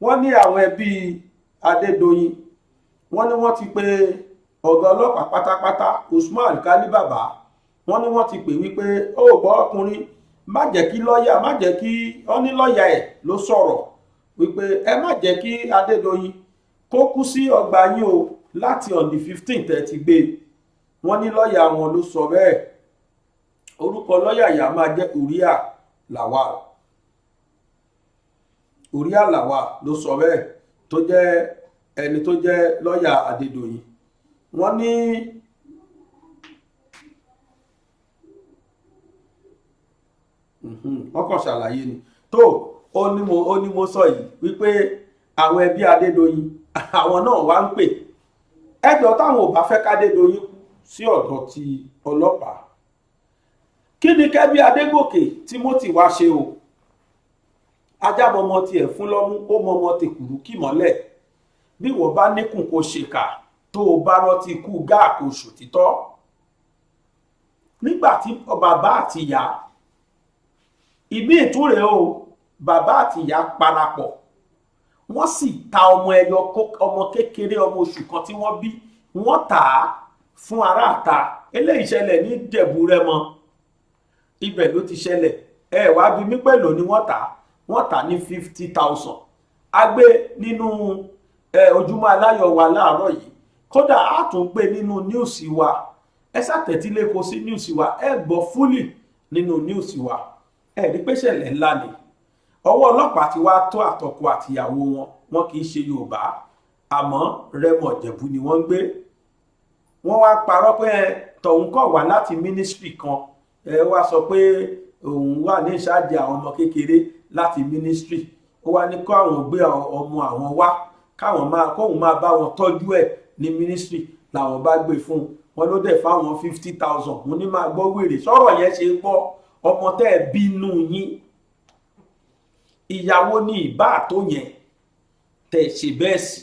Wọ́n ní àwọn ẹbí Adédoyin, wọ́n ní wọ́n ti pe ọ̀gá ọlọ́pàá pátápátá Usman Alkali Baba. Wọ́n ní wọ́n ti pè wípé ó gbọ́ ọkùnrin, má jẹ́ kí lọ́ọ̀yà, má jẹ́ kí ó ní lọ́ọ̀yà ẹ̀ ló sọ̀rọ̀ wípé ẹ má jẹ́ kí Adédoyin kó kú sí ọgbà yín o láti on the 15th ẹ ti gbé. Wọ́n ní lọ́ọ̀yà wọn ló sọ bẹ́ẹ̀. Orúkọ lọ́ọ̀yà yà máa jẹ́ Uriah Lawal ló sọ bẹ́ẹ̀, tó jẹ́ ẹni tó jẹ́ lọ́ọ̀yà Adédoyin. Wọ́n ní wọ́n kàn ṣàlàyé ni tó ó ní mo sọ yìí wípé àwọn ẹbí Adédoyin àwọn náà wá ń pè ẹjọ́ táwọn ò bá fẹ́ k'Adédoyin kú sí ọ̀dọ̀ ti ọlọ́pàá. Kí ni kẹ́bí Adégòkè Timothy wá ṣe o? Ajá mọmọ tiẹ̀ fún lọ́mú, ó mọmọ tèkùrú kì mọ́lẹ̀. Bí wọ́n bá níkùn kó ṣèkà tó o bá rántí ikú gáà kó ṣòtítọ́. Nígbà tí bàbá àti ìyá, ìbí ìtúrẹ o, bàbá àti ìyá parapọ̀, wọ́n sì ta ọmọ kékeré ọmọ oṣù kan tí wọ́n bí, wọ́n tà á fún aráàta. Eléyìí ṣẹlẹ̀ ní Dẹ̀búrẹ́mọ, ibẹ̀ ló ti ṣẹlẹ̀. Wá bí mí pẹ̀lú ni wọ́n tà ní 50,000. A gbé nínú Ojúmọ́ Aláyọ̀ wa láàárọ̀ yìí, kódà á tún gbé nínú níùsì wa. Ẹ ṣàtẹ̀tílé kó sí níùsì wa, ẹ gbọ́ fúlì nínú níùsì wa. Ẹ rí pé ṣẹlẹ̀ ńlá ni. Ọwọ́ ọlọ́pàá ti wá tó àtọkọ àtìyàwó wọn kì í ṣe Yorùbá, àmọ́ Rẹ́mọ Ìjẹ̀bú ni wọ́n ń gbé. Wọ́n wá parọ́ pé tọ̀hún kọ̀ wá láti mínísírì kan, wá sọ pé òun wà ní ìṣáàjì àwọn ọmọ kékeré láti mínísírì. Ó wá ní kó àwọn gbé ọmọ àwọn wá kóun máa bá wọn tọ́jú ẹ̀ ní mínísírì, làwọn bá gbé fún un. Wọ́n ló dẹ̀ fáwọn 50,000. Mo ní máa gbọ́ wèrè sọ̀rọ̀ yẹn ṣe gbọ́. Ọmọ tẹ́ ẹ bínú yín, ìyàwó ní ìbá tó yẹn tẹ́ ṣe bẹ́ẹ̀ sí,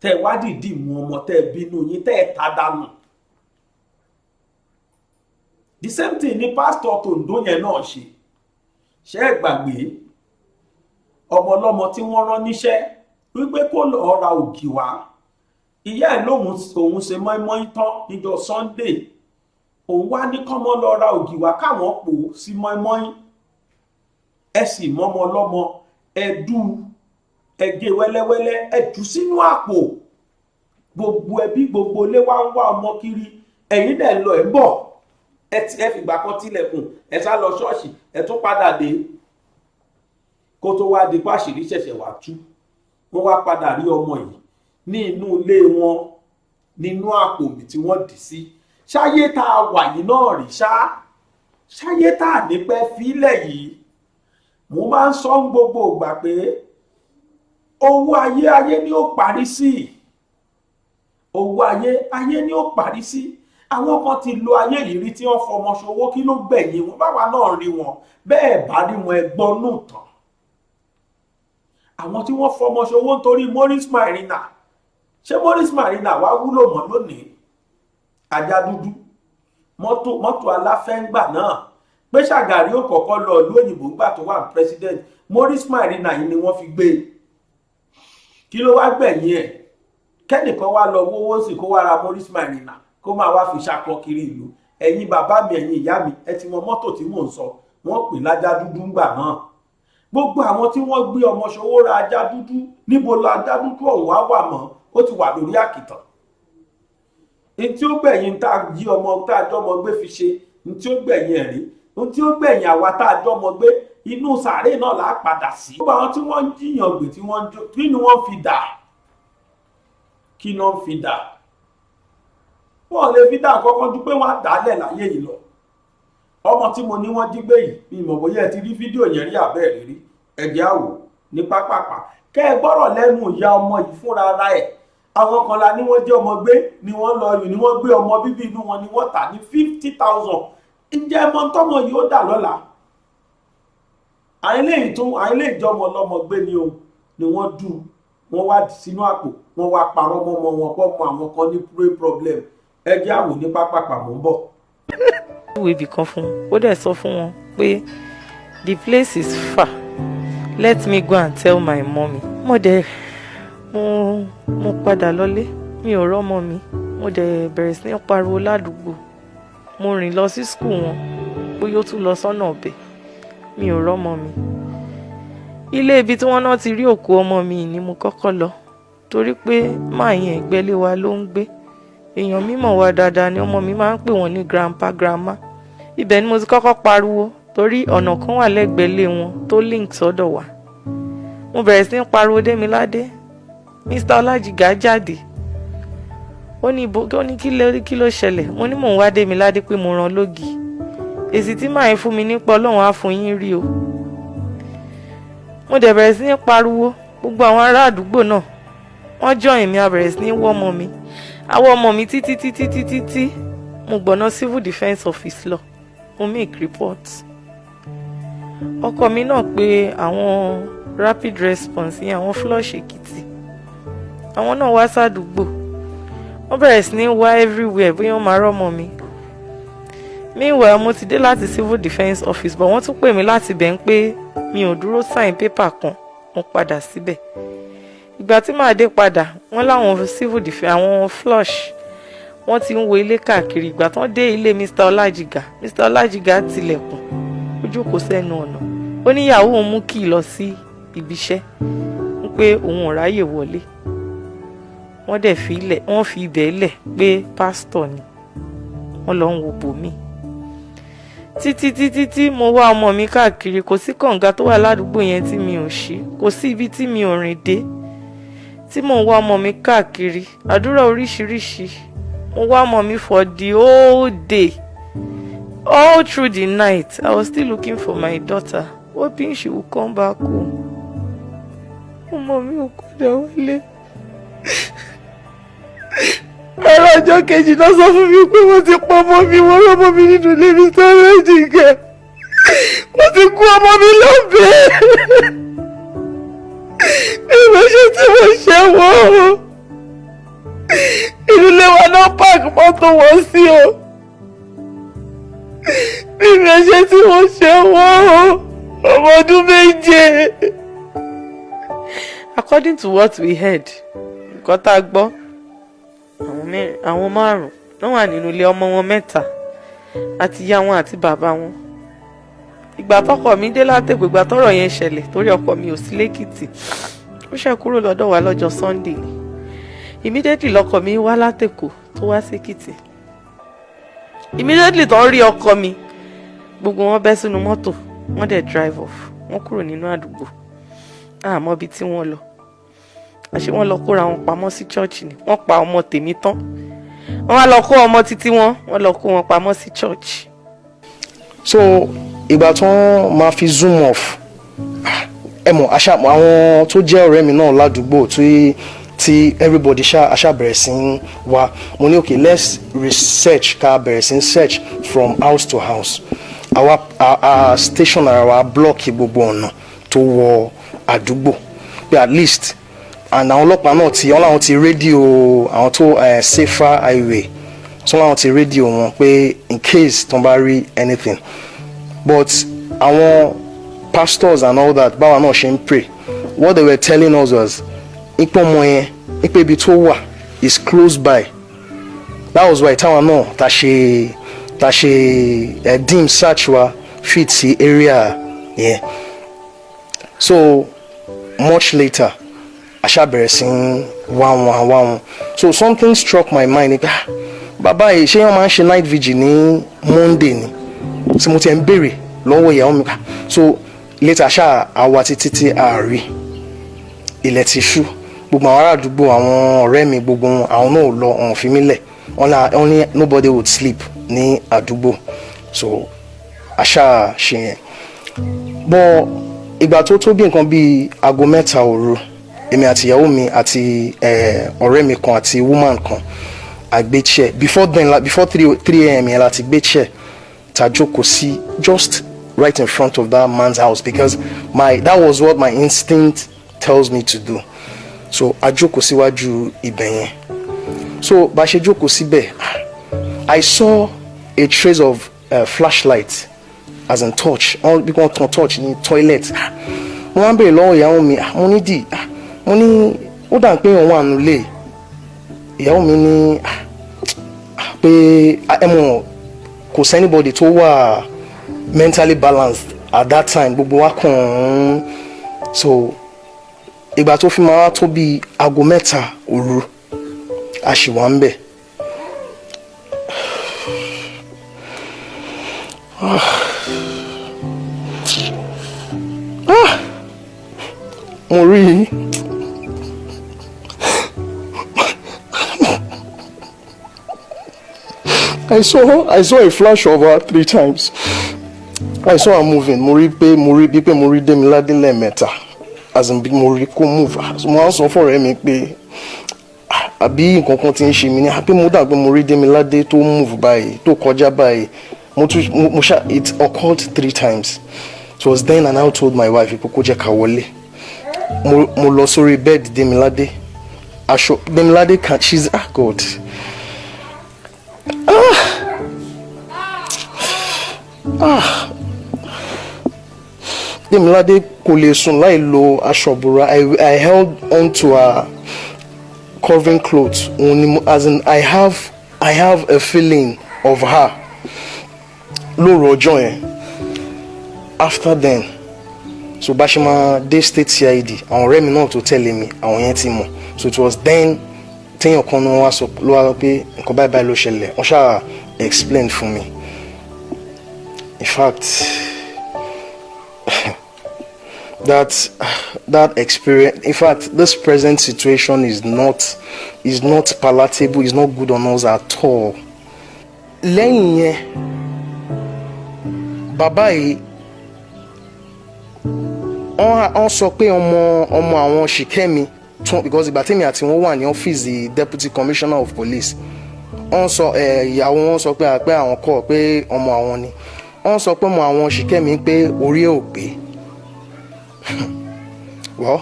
tẹ́ wá dìdí mú ọmọ tẹ́ bínú yín tẹ́ ta dànù. The same thing ni pásítọ̀ Tòǹdó yẹn náà ṣe. ṣé ẹ gbàgbé ọmọ ọlọ́mọ tí wọ́n rán níṣẹ́ wípé kó lọ́ọ́ ra ògì wá, ìyá ẹ̀ òun ṣe mọ́ínmọ́ín tán níjọ́ Sunday, òun wá ní kọ́mọ lọ ra ògì wá káwọn pò sí mọ́ínmọ́ín. Ẹ sì mọ́mọ ọlọ́mọ ẹdú ẹgé wẹ́lẹ́wẹ́lẹ́ ẹdú sínú àpò, gbogbo ẹbí gbogbo ilé wá ń wá ọmọ kiri, ẹ̀yin dẹ̀ lọ ẹ̀ ń bọ̀, ẹ fìgbà kan tilẹ̀kùn, ẹ sá lọ ṣọ́ọ̀ṣì, ẹ tún padà dé, kó tó wá di pàṣírí ṣẹ̀ṣẹ̀ wá tú. Wọ́n wá padà rí ọmọ yìí ní inú ilé wọn, nínú àpò mi tí wọ́n dì sí. Ṣáyé tá a wà yìí náà rí ṣáyé tá a ní pẹ́ fílẹ̀ yìí. Mo máa ń sọ gbogbo ìgbà pé owó ayé ni ó parí sí, owó ayé ni ó parí sí. Àwọn kan ti lo ayé yìí rí tí wọ́n fọmọ ṣòwò, kí ló gbẹ̀yìn wọn? Báwa náà rí wọn, bẹ́ẹ̀ bá rí wọn ẹgbọ́n nù tán. Àwọn tí wọ́n fọmọ ṣòwò nítorí Morris Marina, ṣé Morris Marina wá wúlò mọ́ lónìí? Ajá dúdú, mọ́tò aláfẹ́ngbà náà, pé Ṣàgàrí ó kọ́kọ́ lọ ìlú òyìnbó gbà tó wà president, Morris Marina yìí ni wọ́n fi gbé. Kí ló wá gbẹ̀yìn ẹ̀? Kẹ́nìkan wá lọ wówó sí kó wá ra Morris Marina kó máa wá fi ṣakọ kiri ìlú. Ẹ̀yin bàbá mi, ẹ̀yin ìyá mi, ẹ ti mọ mọ́tò tí mò ń sọ, wọ́n pè lájá dúdú ńgbà náà. Gbogbo àwọn tí wọ́n gbé ọmọ ṣòwò ra ajá dúdú, níbo la ajá dúdú ọ̀hún wá wà mọ́? Ó ti wà lórí àkìtàn. Ní tí ó gbẹ̀yìn tá a jí ọmọ tá a jọmọ gbé fi ṣe, ní tí ó gbẹ̀yìn ẹ̀rí, ní tí ó gbẹ̀yìn àwa tá a jọmọ gbé, inú sàárè náà là á padà sí. Gbogbo àwọn tí wọ́n ń jiyàn gbé tí wọ́n ń jó, kí ni wọ́n fi dà? Kí ni wọ́n fi dà? Wọ́n lè fi dà kọ́kọ́ ju pé wọ́n á dálẹ̀ láyé yìí lọ. Ọmọ tí mo ní wọ́n jí gbé yìí, mi mọ̀ bóyá ẹ ti rí fídíò yẹn rí àbẹ́ẹ̀ rí, ẹ̀jẹ̀ àwò ní pápápá. Kẹ́ ẹ gbọ́rọ̀ lẹ́nu ìyá ọmọ yìí fúnra ara ẹ̀. Àwọn kan la ní wọ́n jẹ́ ọmọ gbé, ni wọ́n lọ yìí, ni wọ́n gbé ọmọ bíbí inú wọn, ni wọ́n tà ní 50,000. Ǹjẹ́ ẹmọ tọ́mọ yìí ó dà lọ́la? Àìlè ìjọmọ lọ́mọ gbé ni o, ni wọ́n dù, wọ́n wá sínú àpò, wọ́n wá parọ́ mọ́mọ wọn pọ̀ mọ́ àwọn kan ní brain problem. Ẹ̀jẹ̀ àwò ní pápápá mò ń bọ̀.
Ìwé ibì kan fún un, ó dẹ̀ sọ fún wọn pé the place is far, let me go and tell my mommy. Mo padà lọlé, mi ò rọ́mọ mi, mo dẹ̀ bẹ̀rẹ̀ sí ní pariwo ládùúgbò. Mo rìn lọ sí skul wọn, bóyá ó tún lọ sọ́nà ọ̀bẹ, mi ò rọ́mọ mi. Ilé ibi tí wọ́n náà ti rí òkú ọmọ mi ni mo kọ́kọ́ lọ, torí pé máa yẹn ẹ̀gbẹ́lé wa ló ń gbé. Èèyàn mímọ̀ wa dáadáa ni, ọmọ mi máa ń pè wọ́n ní grandpa grandma. Ibẹ̀ ni mo ti kọ́kọ́ pariwo, torí ọ̀nà kan wà lẹ́gbẹ̀lé wọn tó link sọ́dọ̀ wa. Mo bẹ̀rẹ̀ sí ní pariwo Démiládé, Mr. Ọlájìgá jáde. Ó ní kí ló ṣẹlẹ̀? Mo ní mò ń wá Démiládé pé mo rán lógì. Èsì tí màá fún mi nípa Ọlọ́run á fún yín rí o. Mo dẹ̀ bẹ̀rẹ̀ sí ní pariwo, gbogbo àwọn ará àdúgbò náà wọ́n join mi, a bẹ̀rẹ̀ sí ní wọ́ ọmọ mi. Àwọn ọmọ mi títí mo gbọ̀nà civil defence office lọ, mo make report. Ọkọ mi náà pé àwọn rapid response yẹn, àwọn flush Èkìtì, àwọn náà wá sádùúgbò. Wọ́n bẹ̀rẹ̀ sí ní wá everywhere bóyá wọ́n máa rọ́mọ mi. Meanwhile, mo ti dé láti civil defence office, but wọ́n tún pè mí láti bẹ̀ ń pé mi ò dúró sign paper kan, mo padà síbẹ̀. Ìgbà tí màá dé padà, wọ́n láwọn civil defence, àwọn flush, wọ́n ti ń wo ilé káàkiri. Ìgbà tán dé ilé Mr. Ọlájìgá tilẹ̀kùn, ó jókòó sẹ́nu ọ̀nà. Ó ní ìyàwó òun mú kí lọ sí ibiṣẹ́, ń pé òun ò ráyè wọlé. Wọ́n dẹ̀ fi ibẹ̀ lẹ̀ pé pásítọ̀ ni, wọ́n lọ ń wo bòmí. Títí mo wá ọmọ mi káàkiri, kò sí kànga tó wà ládùúgbò yẹn tí mi ò ṣí, kò sí ibi tí mi ò rìn dé. Tí mo wá ọmọ mi káàkiri, àdúrà oríṣiríṣi. Mo wá ọmọ mi for the whole day, all through the night. I was still looking for my daughter, hoping she would come back home. Ọmọ mi ò padà wálé. Ọ̀rọ̀ ọjọ́ kejì náà sọ fún mi pé wọ́n ti pa ọmọ mi, wọ́n rọ́mọ mi nínú ilé Mr. Ọlájìgá. Wọ́n ti kú ọmọ mi lọ́bẹ̀ẹ́. Ìwé ṣe tí mo ṣe wọ́n. Inú ilé wa náà páàkì mọ́tò wọ́n sí o. Ìwé ṣe tí mo ṣe wọ́n. ọmọ ọdún méje. According to what we heard, nǹkan tá a gbọ́, àwọn 5 náà wà nínú ilé, ọmọ wọn 3 àti ìyá wọn àti bàbá wọn. Ìgbà tọ́kọ mi dé látẹ̀kọ̀, ìgbà tọ́rọ̀ yẹn ṣẹlẹ̀, torí ọkọ mi ò sí lẹ́kìtì, ó ṣe kúrò lọ́dọ̀ wa lọ́jọ́ Sunday ni. Immediately lọ́kọ mi wá látẹ̀kọ̀ tó wá sẹ́kìtì. Immediately tó ń rí ọkọ mi, gbogbo wọn bẹ́ sínú mọ́tò, wọ́n dẹ̀ drive off, wọ́n kúrò nínú àdúgbò. Àmọ́ ibi tí wọ́n lọ, àṣé wọ́n lọ kóra wọn pamọ́ sí church ni. Wọ́n pa ọmọ tèmi tán, wọ́n wá lọ kó ọmọ títí wọ́n lọ kó wọn pamọ́ sí church.
So ìgbà tí wọ́n máa fi zoom off, ẹ mọ̀ àwọn tó jẹ́ ọ̀rẹ́ mi náà ládùúgbò tí everybody aṣá bẹ̀rẹ̀ sí wá, mo ní okay, let's research, ká bẹ̀rẹ̀ sí search from house to house. Our station our block gbogbo ọ̀nà tó wọ àdúgbò pé at least, and àwọn ọlọ́pàá náà wọ́n láwọn ti rédíò àwọn tó safer highway, so láwọn ti rédíò wọn pé in case tó bá rí anything. But our pastors and all that, báwa náà ṣe ń pray, what they were telling us was ipò ọmọ yẹn, ipò ibi tó wà is close by. That was why táwọn náà ta ṣe dim search wa fit sí area yẹn. So much later, aṣá bẹ̀rẹ̀ sí wá wọn. So something struck my mind. Bàbá yìí ṣé wọ́n máa ń ṣe night vigil ní Monday ni? Tí mo ti ń béèrè lọ́wọ́ ìyàwó mi. So later aṣá àwa títí àárí ilẹ̀ ti ṣú. Gbogbo àwọn ará àdúgbò, àwọn ọ̀rẹ́ mi gbogbo àwọn náà lọ ọ̀hún fi mí lẹ̀. Only nobody would sleep ní àdúgbò. So aṣá ṣe yẹn. But ìgbà tó bí nǹkan bíi aago 3 òru, èmi àti ìyàwó mi àti ọ̀rẹ́ mi kan àti woman kan àgbé chair. Before 3 a.m. yẹn láti gbé chair tá jókòó sí just right in front of that man's house, because that was what my instinct tells me to do. So a jókòó síwájú ibẹ̀ yẹn. So bá ṣe jókòó síbẹ̀, I saw a trace of flashlight as in torch, all people can touch in toilet. Mo wá ń bèrè lọ́wọ́ ìyàwó mi, mo ní dì, mo ní ó dà pé òun wà nílé. Ìyàwó mi ní pé ẹmọ kò sí anybody tó wà mentally balanced at that time, gbogbo wa kàn. So ìgbà tó fi máa wá tó bí aago 3 òru, a ṣì wà ń bẹ̀. Mo rí I saw a flash of her 3 times. I saw her moving. Mo rí Demilade lẹ́ẹ̀mẹ́ta. As in mo rí kó move. So mo sọ fún ọ̀rẹ́ mi pé àbí nǹkan kan tí ń ṣe mí ni, àbí mo dà pé mo rí Demilade tó move báyìí, tó kọjá báyìí. It occurred 3 times. It was then and I told my wife kó jẹ́ ká wọlé. Mo lọ sórí bed Demilade. Demilade can, she's God. Demilade kò lè sùn láì lo aṣọ ìbora. I held on to her covering clothes. As in I have a feeling of her. Lóru ọjọ́ yẹn. After then, so Bashima dey state CID, àwọn ọ̀rẹ́ mi náà tó tẹ̀lé mi, àwọn yẹn ti mọ̀. So it was then téèyàn kan ní wọ́n wá sọ ló wá pé nǹkan báyìí ló ṣẹlẹ̀. Wọ́n ṣáà explain fún mi. In fact, that experience, in fact, this present situation is not palatable, is not good on us at all. Lẹ́yìn yẹn, bàbá yìí wọ́n sọ pé ọmọ àwọn Ṣìkẹ́mi tún, because ìgbà tèmi àti wọ́n wà ní ọ́fíìsì deputy commissioner of police, wọ́n sọ ìyàwó wọn sọ pé àwọn kọ́ pé ọmọ àwọn ni, wọ́n sọ pé ọmọ àwọn Ṣìkẹ́mi pé orí ẹ̀ ò pé. Well,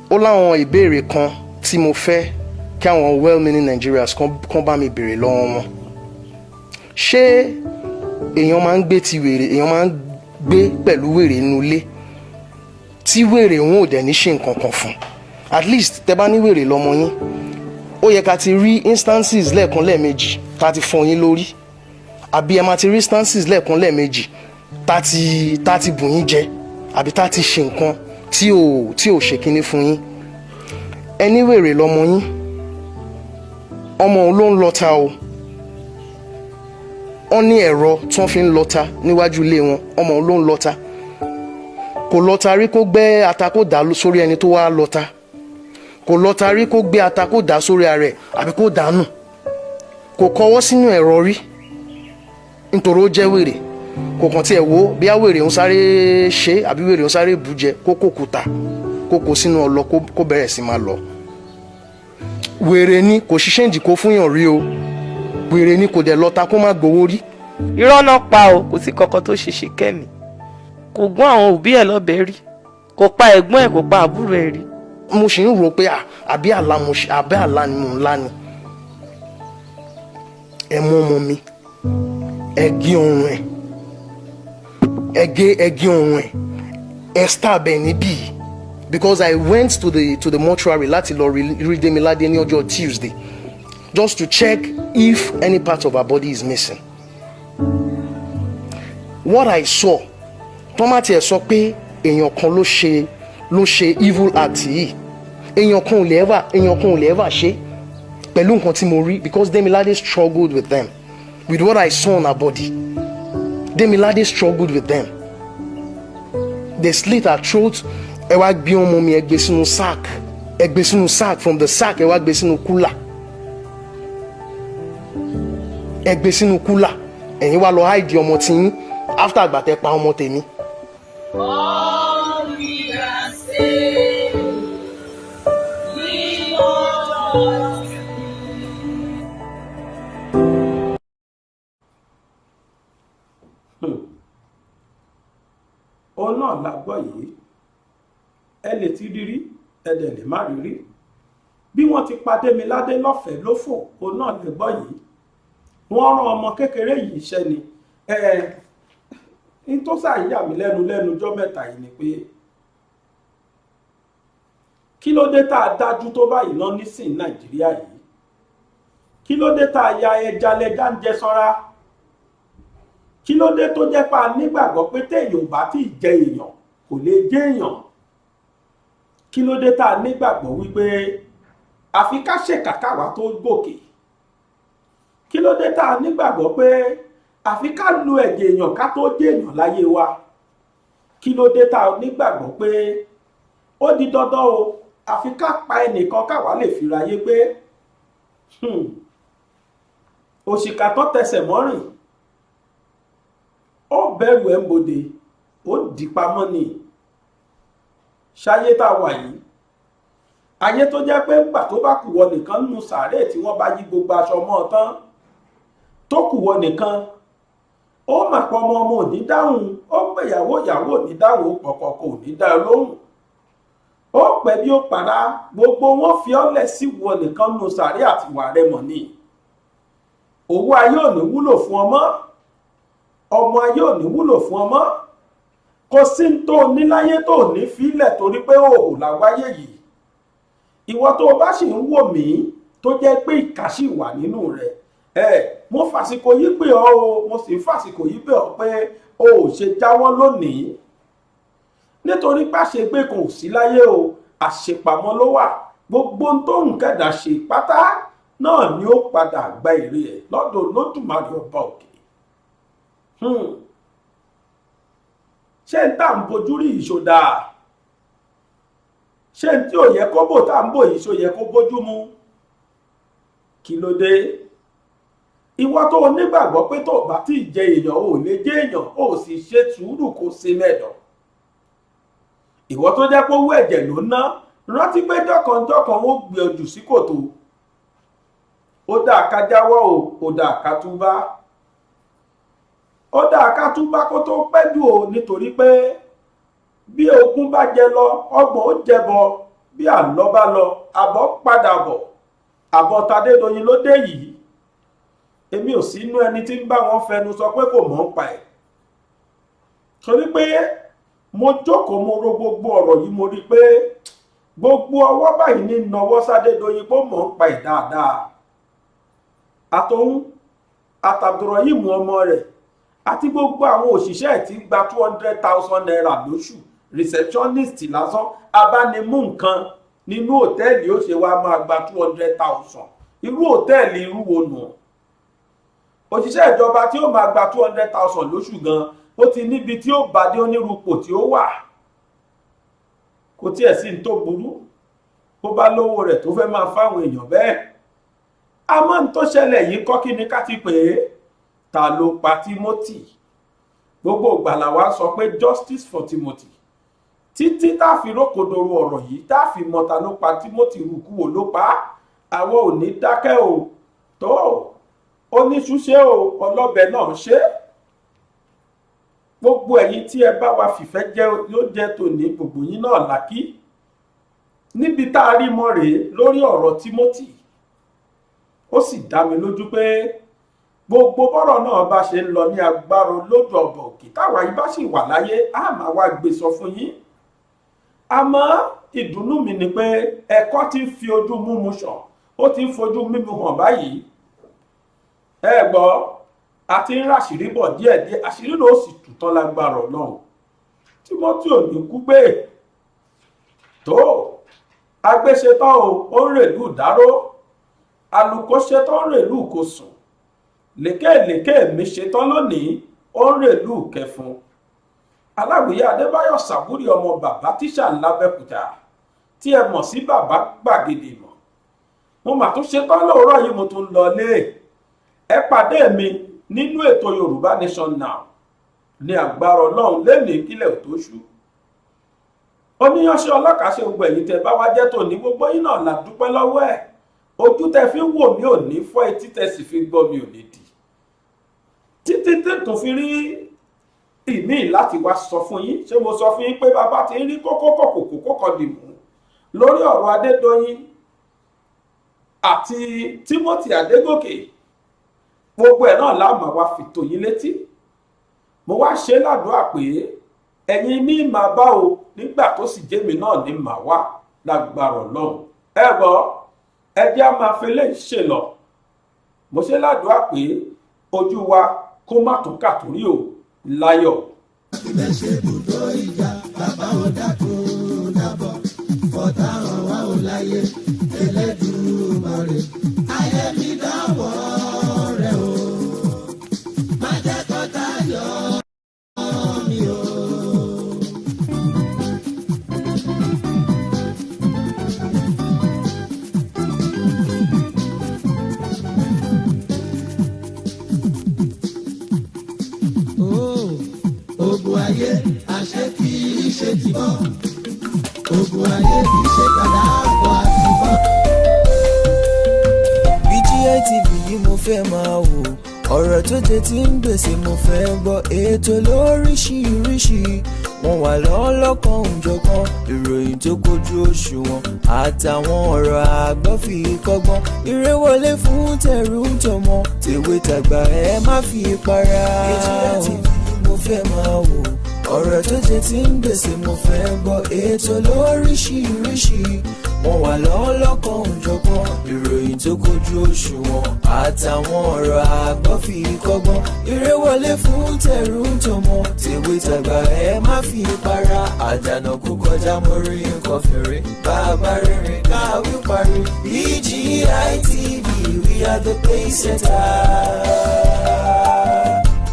ó láwọn ìbéèrè kan tí mo fẹ́ kí àwọn well-meaning Nigerians kan bá mi béèrè lọ́wọ́ wọn. Ṣé èèyàn máa ń gbé ti wèrè, èèyàn máa ń gbé pẹ̀lú wèrè inú ilé tí wèrè òun ò dẹ̀ ní ṣe nǹkan kan fún. At least tẹ bá ní wèrè lọ́mọ yín, ó yẹ ká ti rí instances lẹ́ẹ̀kan lẹ́ẹ̀mejì tá ti fọ́ yín lórí, àbí ẹ máa ti rí instances lẹ́ẹ̀kan lẹ́ẹ̀mejì tá ti bù yín jẹ, àbí tá ti ṣe nǹkan tí ò ṣe kinní fún yín. Ẹni wèrè lọ́mọ yín, ọmọ òun ló ń lọta o. Wọ́n ní ẹ̀rọ tí wọ́n fi ń lọta níwájú ilé wọn, ọmọ òun ló ń lọta. Kò lọta rí kó gbé ata kó dà sórí ẹni tó wá lọta. Kò lọta rí kó gbé ata kó dà sórí ara ẹ̀ àbí kó dànù. Kò kọwọ́ sínú ẹ̀rọ rí nítorí ó jẹ́ wèrè. Kò kàn tiẹ̀ wò bí wèrè ń sáré ṣe àbí wèrè ń sáré bùjẹ kó kòkúta kó kó sínú ọlọ kó bẹ̀rẹ̀ sí máa lọ. Wèrè ni kò ṣiṣẹ́ ìdí kó fún yàn rí o. Wèrè ni kò dẹ̀ lọ́ta kó má gbowó rí.
Irọ́ náà pa o, kò sí kankan tó ṣe Ṣìkẹ́mi. Kò gún àwọn òbí ẹ̀ lọ́bẹ rí, kò pa ẹ̀gbọ́n ẹ̀, kò pa àbúrò ẹ̀ rí.
Mo sì ń rò pé àbí àlá ni mò ń lá ni. Ẹ mú ọmọ mi, ẹ gé ọrùn ẹ̀, ẹ gé ọrùn ẹ̀, ẹ stab ẹ̀ níbí. Because I went to the mortuary láti lọ rí Demilade ní ọjọ́ Tuesday just to check if any part of her body is missing. What I saw, tọ́mátì ẹ̀ sọ pé èèyàn kan ló ṣe evil act yìí. Èèyàn kan ò lè ever ṣe pẹ̀lú nǹkan tí mo rí, because Demilade struggled with them. With what I saw on her body, Demilade struggled with them. They slit her throat. Ẹ wá gbé ọmọ mi, ẹ gbé sínú sack, from the sack ẹ wá gbé sínú cooler. Ẹ gbé sínú cooler, ẹ̀yin wá lọ hide ọmọ tí yín after àgbà tẹ́ pa ọmọ tèmi.
All we can say, we want
òun náà la gbọ́ yìí, ẹ lè ti rírí ẹ dẹ̀ lè má rírí. Bí wọ́n ti pa Demilade lọ́fẹ̀ẹ́ lófò, òun náà lè gbọ́ yìí. Wọ́n rán ọmọ kékeré yìí iṣẹ́ ni. Ní tó ṣàyà mí lẹ́nu ọjọ́ mẹ́ta yìí ni pé kí ló dé tá a dájú tó báyìí náà nísìn Nàìjíríà yìí? Kí ló dé tá a ya ẹja lẹja ń jẹ sọ́ra? Kí ló dé tó jẹ́ pa nígbàgbọ́ pé téèyàn bá tí ì jẹ èèyàn kò lè jẹ́ èèyàn? Kí ló dé tá a nígbàgbọ́ wípé àfi ká ṣèkà káwa tó gòkè? Kí ló dé tá a nígbàgbọ́ pé àfi ká lu ẹ̀jẹ̀ èèyàn ká tó jẹ́ èèyàn láyé wa? Kí ló dé tá a nígbàgbọ́ pé ó di dandan o àfi ká pa ẹnìkan káwa lè fi ráyé pé òṣìkà tó tẹsẹ̀ mọ́rìn ó bẹ̀rù ẹ̀ ń bodè ó dì pamọ́ ni. Ṣayé tá a wà yìí, ayé tó jẹ́ pé ńgbà tó bá kù wọ nìkan nínú sàárè tí wọ́n bá yí gbogbo aṣọ mọ́ ọ tán tó kù wọ nìkan, ó mà pọ̀ ọmọ ò ní dáhùn, ó pè ìyàwó ò ní dáhùn, ó pọ̀kọ̀ kò ní dá lóhùn, ó pẹ́ bí ó padà, gbogbo wọn fi ọ́lẹ̀ sí wọ nìkan nínú sàárè àtiwà rẹ̀ mọ̀ ni. Owó ayé ò ní wúlò fún ọmọ, ọmọ ayé ò ní wúlò fún ọmọ, kò sí tó níláyé tó ní fílẹ̀ torí pé òòhù làwáyé yìí. Ìwọ tó bá sì ń wò mí tó jẹ́ pé ìkà sì wà nínú rẹ̀, mo fàsìkò yí pé ọ́ o, mo sì fàsìkò yí pé ọ́ pé o ò ṣe jáwọ́ lónìí, nítorí pé àṣegbé kò sí láyé o, àṣepamọ́ ló wà. Gbogbo tó ń kẹ̀dà ṣe pátá náà ni ó padà gba èrè ẹ̀ lọ́dọ̀ Olódùmarè ọba òkè. Ṣé n tá ń bojú rí ìṣòdà? Ṣé n tí ò yẹ kó bò tá ń bò yìí ṣó yẹ kó bójú mu? Kí ló dé? Ìwọ tó nígbàgbọ́ pé tó bá tí ì jẹ èèyàn ò lè jẹ èèyàn, ó sì ṣe sùúrù kó sí mẹ́dọ̀. Ìwọ tó jẹ́ pé owó ẹ̀jẹ̀ ló ná, rántí pé jọ̀kànjọ̀kàn ó gbé ojú sí kòtò. Ó dà ká jáwọ́ o, ó dà ká túbá. Ó dà ká túbá kó tó pẹ́ jù o, nítorí pé bí ogún bá jẹ lọ ọgbọ̀n ó jẹbọ, bí àlọ́ bá lọ àbọ̀ padà bọ̀. Àbọ̀ Tadédoyin ló dé yìí. Èmi ò sí inú ẹni tí ń bá wọn fẹnu sọ pé kò mọ̀ ń pa ẹ̀. torí pé mo jókòó mo ro gbogbo ọ̀rọ̀ yìí mo rí pé gbogbo ọwọ́ báyìí ní nawọ́ s'Adédoyin pé mò ń pa ẹ̀ dáadáa àtòun àtàbdùrọ̀yìn ọmọ rẹ̀ àti gbogbo àwọn òṣìṣẹ́ ẹ̀ tí gba 200,000 naira lóṣù receptionist lásán abánimú nǹkan nínú òtẹ́ẹ̀lì ó ṣe wá máa gba 200,000 irú òtẹ́ẹ̀lì irú wo nù òṣìṣẹ́ ìjọba tí ó máa gba 200,000 lóṣù gan ó ti níbi tí ó bá dé onírúpò tí ó wà kò tiẹ̀ sí ní tó burú bó bá lówó rẹ̀ tó fẹ́ máa fáwọn èèyàn bẹ́ẹ̀ àmọ́ ní tó ṣẹlẹ̀ yìí kọ́ kí ni ká ti pè é ta ló pa Timothy gbogbo ìgbàlà wa sọ pé justice for Timothy títí tá a fi rókòdoro ọ̀rọ̀ yìí tá a fi mọ̀ ta ló pa Timothy rúkú wo ló pa àwọn ò ní dákẹ́ o tó oníṣúṣe o ọlọ́bẹ náà ṣe gbogbo ẹ̀yin tí ẹ bá wa fìfẹ́ jẹ́ yóò jẹ́ tòní gbogbo yín náà lákì níbi tá a rí mọ́ rèé lórí ọ̀rọ̀ Timothy ó sì dá mi lójú pé gbogbo bọ́rọ̀ náà bá ṣe ń lọ ní agbára lójú ọ̀bọ̀ òkè táwa yìí bá sì wà láyé á máa wá gbé sọ fún yín àmọ́ ìdùnnú mi ni pé ẹ̀kọ́ ti ń fi ojú múmu ṣàn ó ti ń fojú mímu hàn báyìí ẹ gbọ́ àti ń ràṣírí bọ̀ díẹ̀díẹ̀ àṣírí ló sì tù tán lágbára Ọlọ́run Timothy ò ní kú gbé tó agbéṣetán ó ń rèlú ìdáró alùkò ṣetán ń rèlú ìkosùn lékèlékè mi ṣetán lónìí ó ń rèlú ìkẹfun aláwìyé Adébáyọ̀ Sàbúrì ọmọ bàbá tíṣà l'Ábẹ́òkúta tí ẹ mọ̀ sí bàbá gbàgede mọ̀ mo mà tún ṣetán lóòrọ̀ yìí mo tún lọ lé ẹ pàdé mi nínú ètò Yorùbá Nation Now ní agbára Ọlọ́run lẹ́nìí kílẹ̀ tó ṣú oníyanṣẹ́ ọlọ́kàṣe gbogbo ẹ̀yin tẹ bá wá jẹ́ tòní gbogbo yín náà la dúpẹ́ lọ́wọ́ ẹ̀ ojú tẹ fi ń wò mí ò ní fọ́ etí tẹ sì fi gbọ́ mi ò ní dì títí tó fi rí ìmí láti wá sọ fún yín ṣé mo sọ fún yín pé bàbá ti ń rí kókó dì mú lórí ọ̀rọ̀ Adédoyin àti Timothy Adégòkè gbogbo ẹ̀ náà láàmà wá fi tó yín létí mo wá ṣe ládùúrà pé ẹ̀yin ní màá bá o nígbà tó sì jẹ́mi náà ní màá wá lágbára Ọlọ́run ẹ gbọ́ ẹ jẹ́ á máa fẹlẹ́ ṣe lọ mo ṣe ládùúrà pé ojú wa kó má tún kàtúrí o láyọ̀.
ibẹ̀ ṣe bùdó ìjà bàbá wọn dákun dábọ̀ fọ́tà hàn wá ò láyé Ẹlẹ́dùmarè ayé mi dáwọ́ rẹ̀ o má jẹ́ kó tayọ̀ mi o. Ogun ayé àṣẹ kì í ṣe ti bọ́. Ogun ayé kì í ṣe padà bọ̀ àti bọ́.
BGI TV yìí mo fẹ́ máa wò ọ̀rọ̀ tó jẹ ti ń gbèsè mo fẹ́ gbọ́ ètò lóríṣiríṣi wọ́n wà lọ́lọ́kan òjọ̀kan ìròyìn tó kojú òṣùwọ̀n àtàwọn ọ̀rọ̀ àgbọ́ fi kọ́gbọ́n eré wọlé fún tẹ̀rù tọmọ tèwe tàgbà ẹ má fi para. BGI TV mo fẹ́ máa wò ọ̀rọ̀ tó jẹ ti ń gbèsè mo fẹ́ gbọ́ ètò lóríṣiríṣi wọ́n wà lọ́lọ́kan òjọ̀kan ìròyìn tó kojú òṣùwọ̀n àtàwọn ọ̀rọ̀ àgbọ́ fi kọ́gbọ́n eré wọlé fún tẹ̀rù tọmọ tèwe tàgbà ẹ má fi para àdànà kó kọjá mórí nǹkan fèrè bàbá rere káwí parí BGI TV we are the pace setters.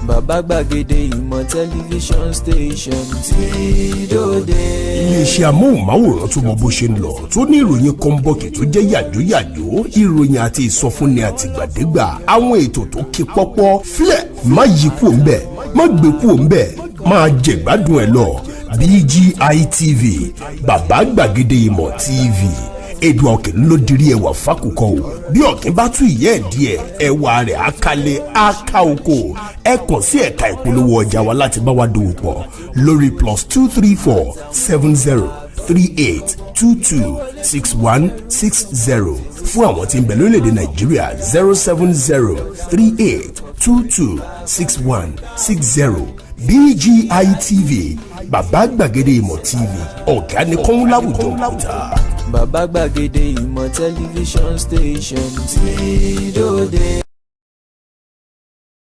Bàbá Gbàgede ìmọ̀ tẹlifíṣọ̀n station tí dòde.
iléeṣẹ́ amóhùnmáwòrán tó mọ bó ṣe ń lọ tó ní ìròyìn kọ́ńbọ̀kì tó jẹ́ yàjóyàjó ìròyìn àti ìsọfúnni àtìgbàdégbà àwọn ètò tó ké pọ́pọ́ filẹ̀ má yí kúò ń bẹ̀ má gbé kúò ń bẹ̀ máa jẹ̀gbádùn ẹ̀ lọ BGI TV Bàbá Gbàgede ìmọ̀ TV Èdùà Òkè ló dirí ẹwà fákùkọ o bí ọ̀kín bá tú ìyẹ́ ẹ̀ díẹ̀ ẹwà rẹ̀ àkàlẹ̀ àkà oko ẹ kàn sí ẹ̀ka ìpolówó ọjà wa láti bá wa dòwò pọ̀ lórí +234 70 38 22 61 60 fún àwọn tí ń bẹ lórílẹ̀‐èdè Nàìjíríà 070 38 22 61 60 BGI TV bàbá gbàgede ìmọ̀ TV ọ̀gá ni kọ́ń láwùjọ òkúta.
bàbá gbàgede ìmọ̀ tẹlifíṣọ̀n station tí dòde.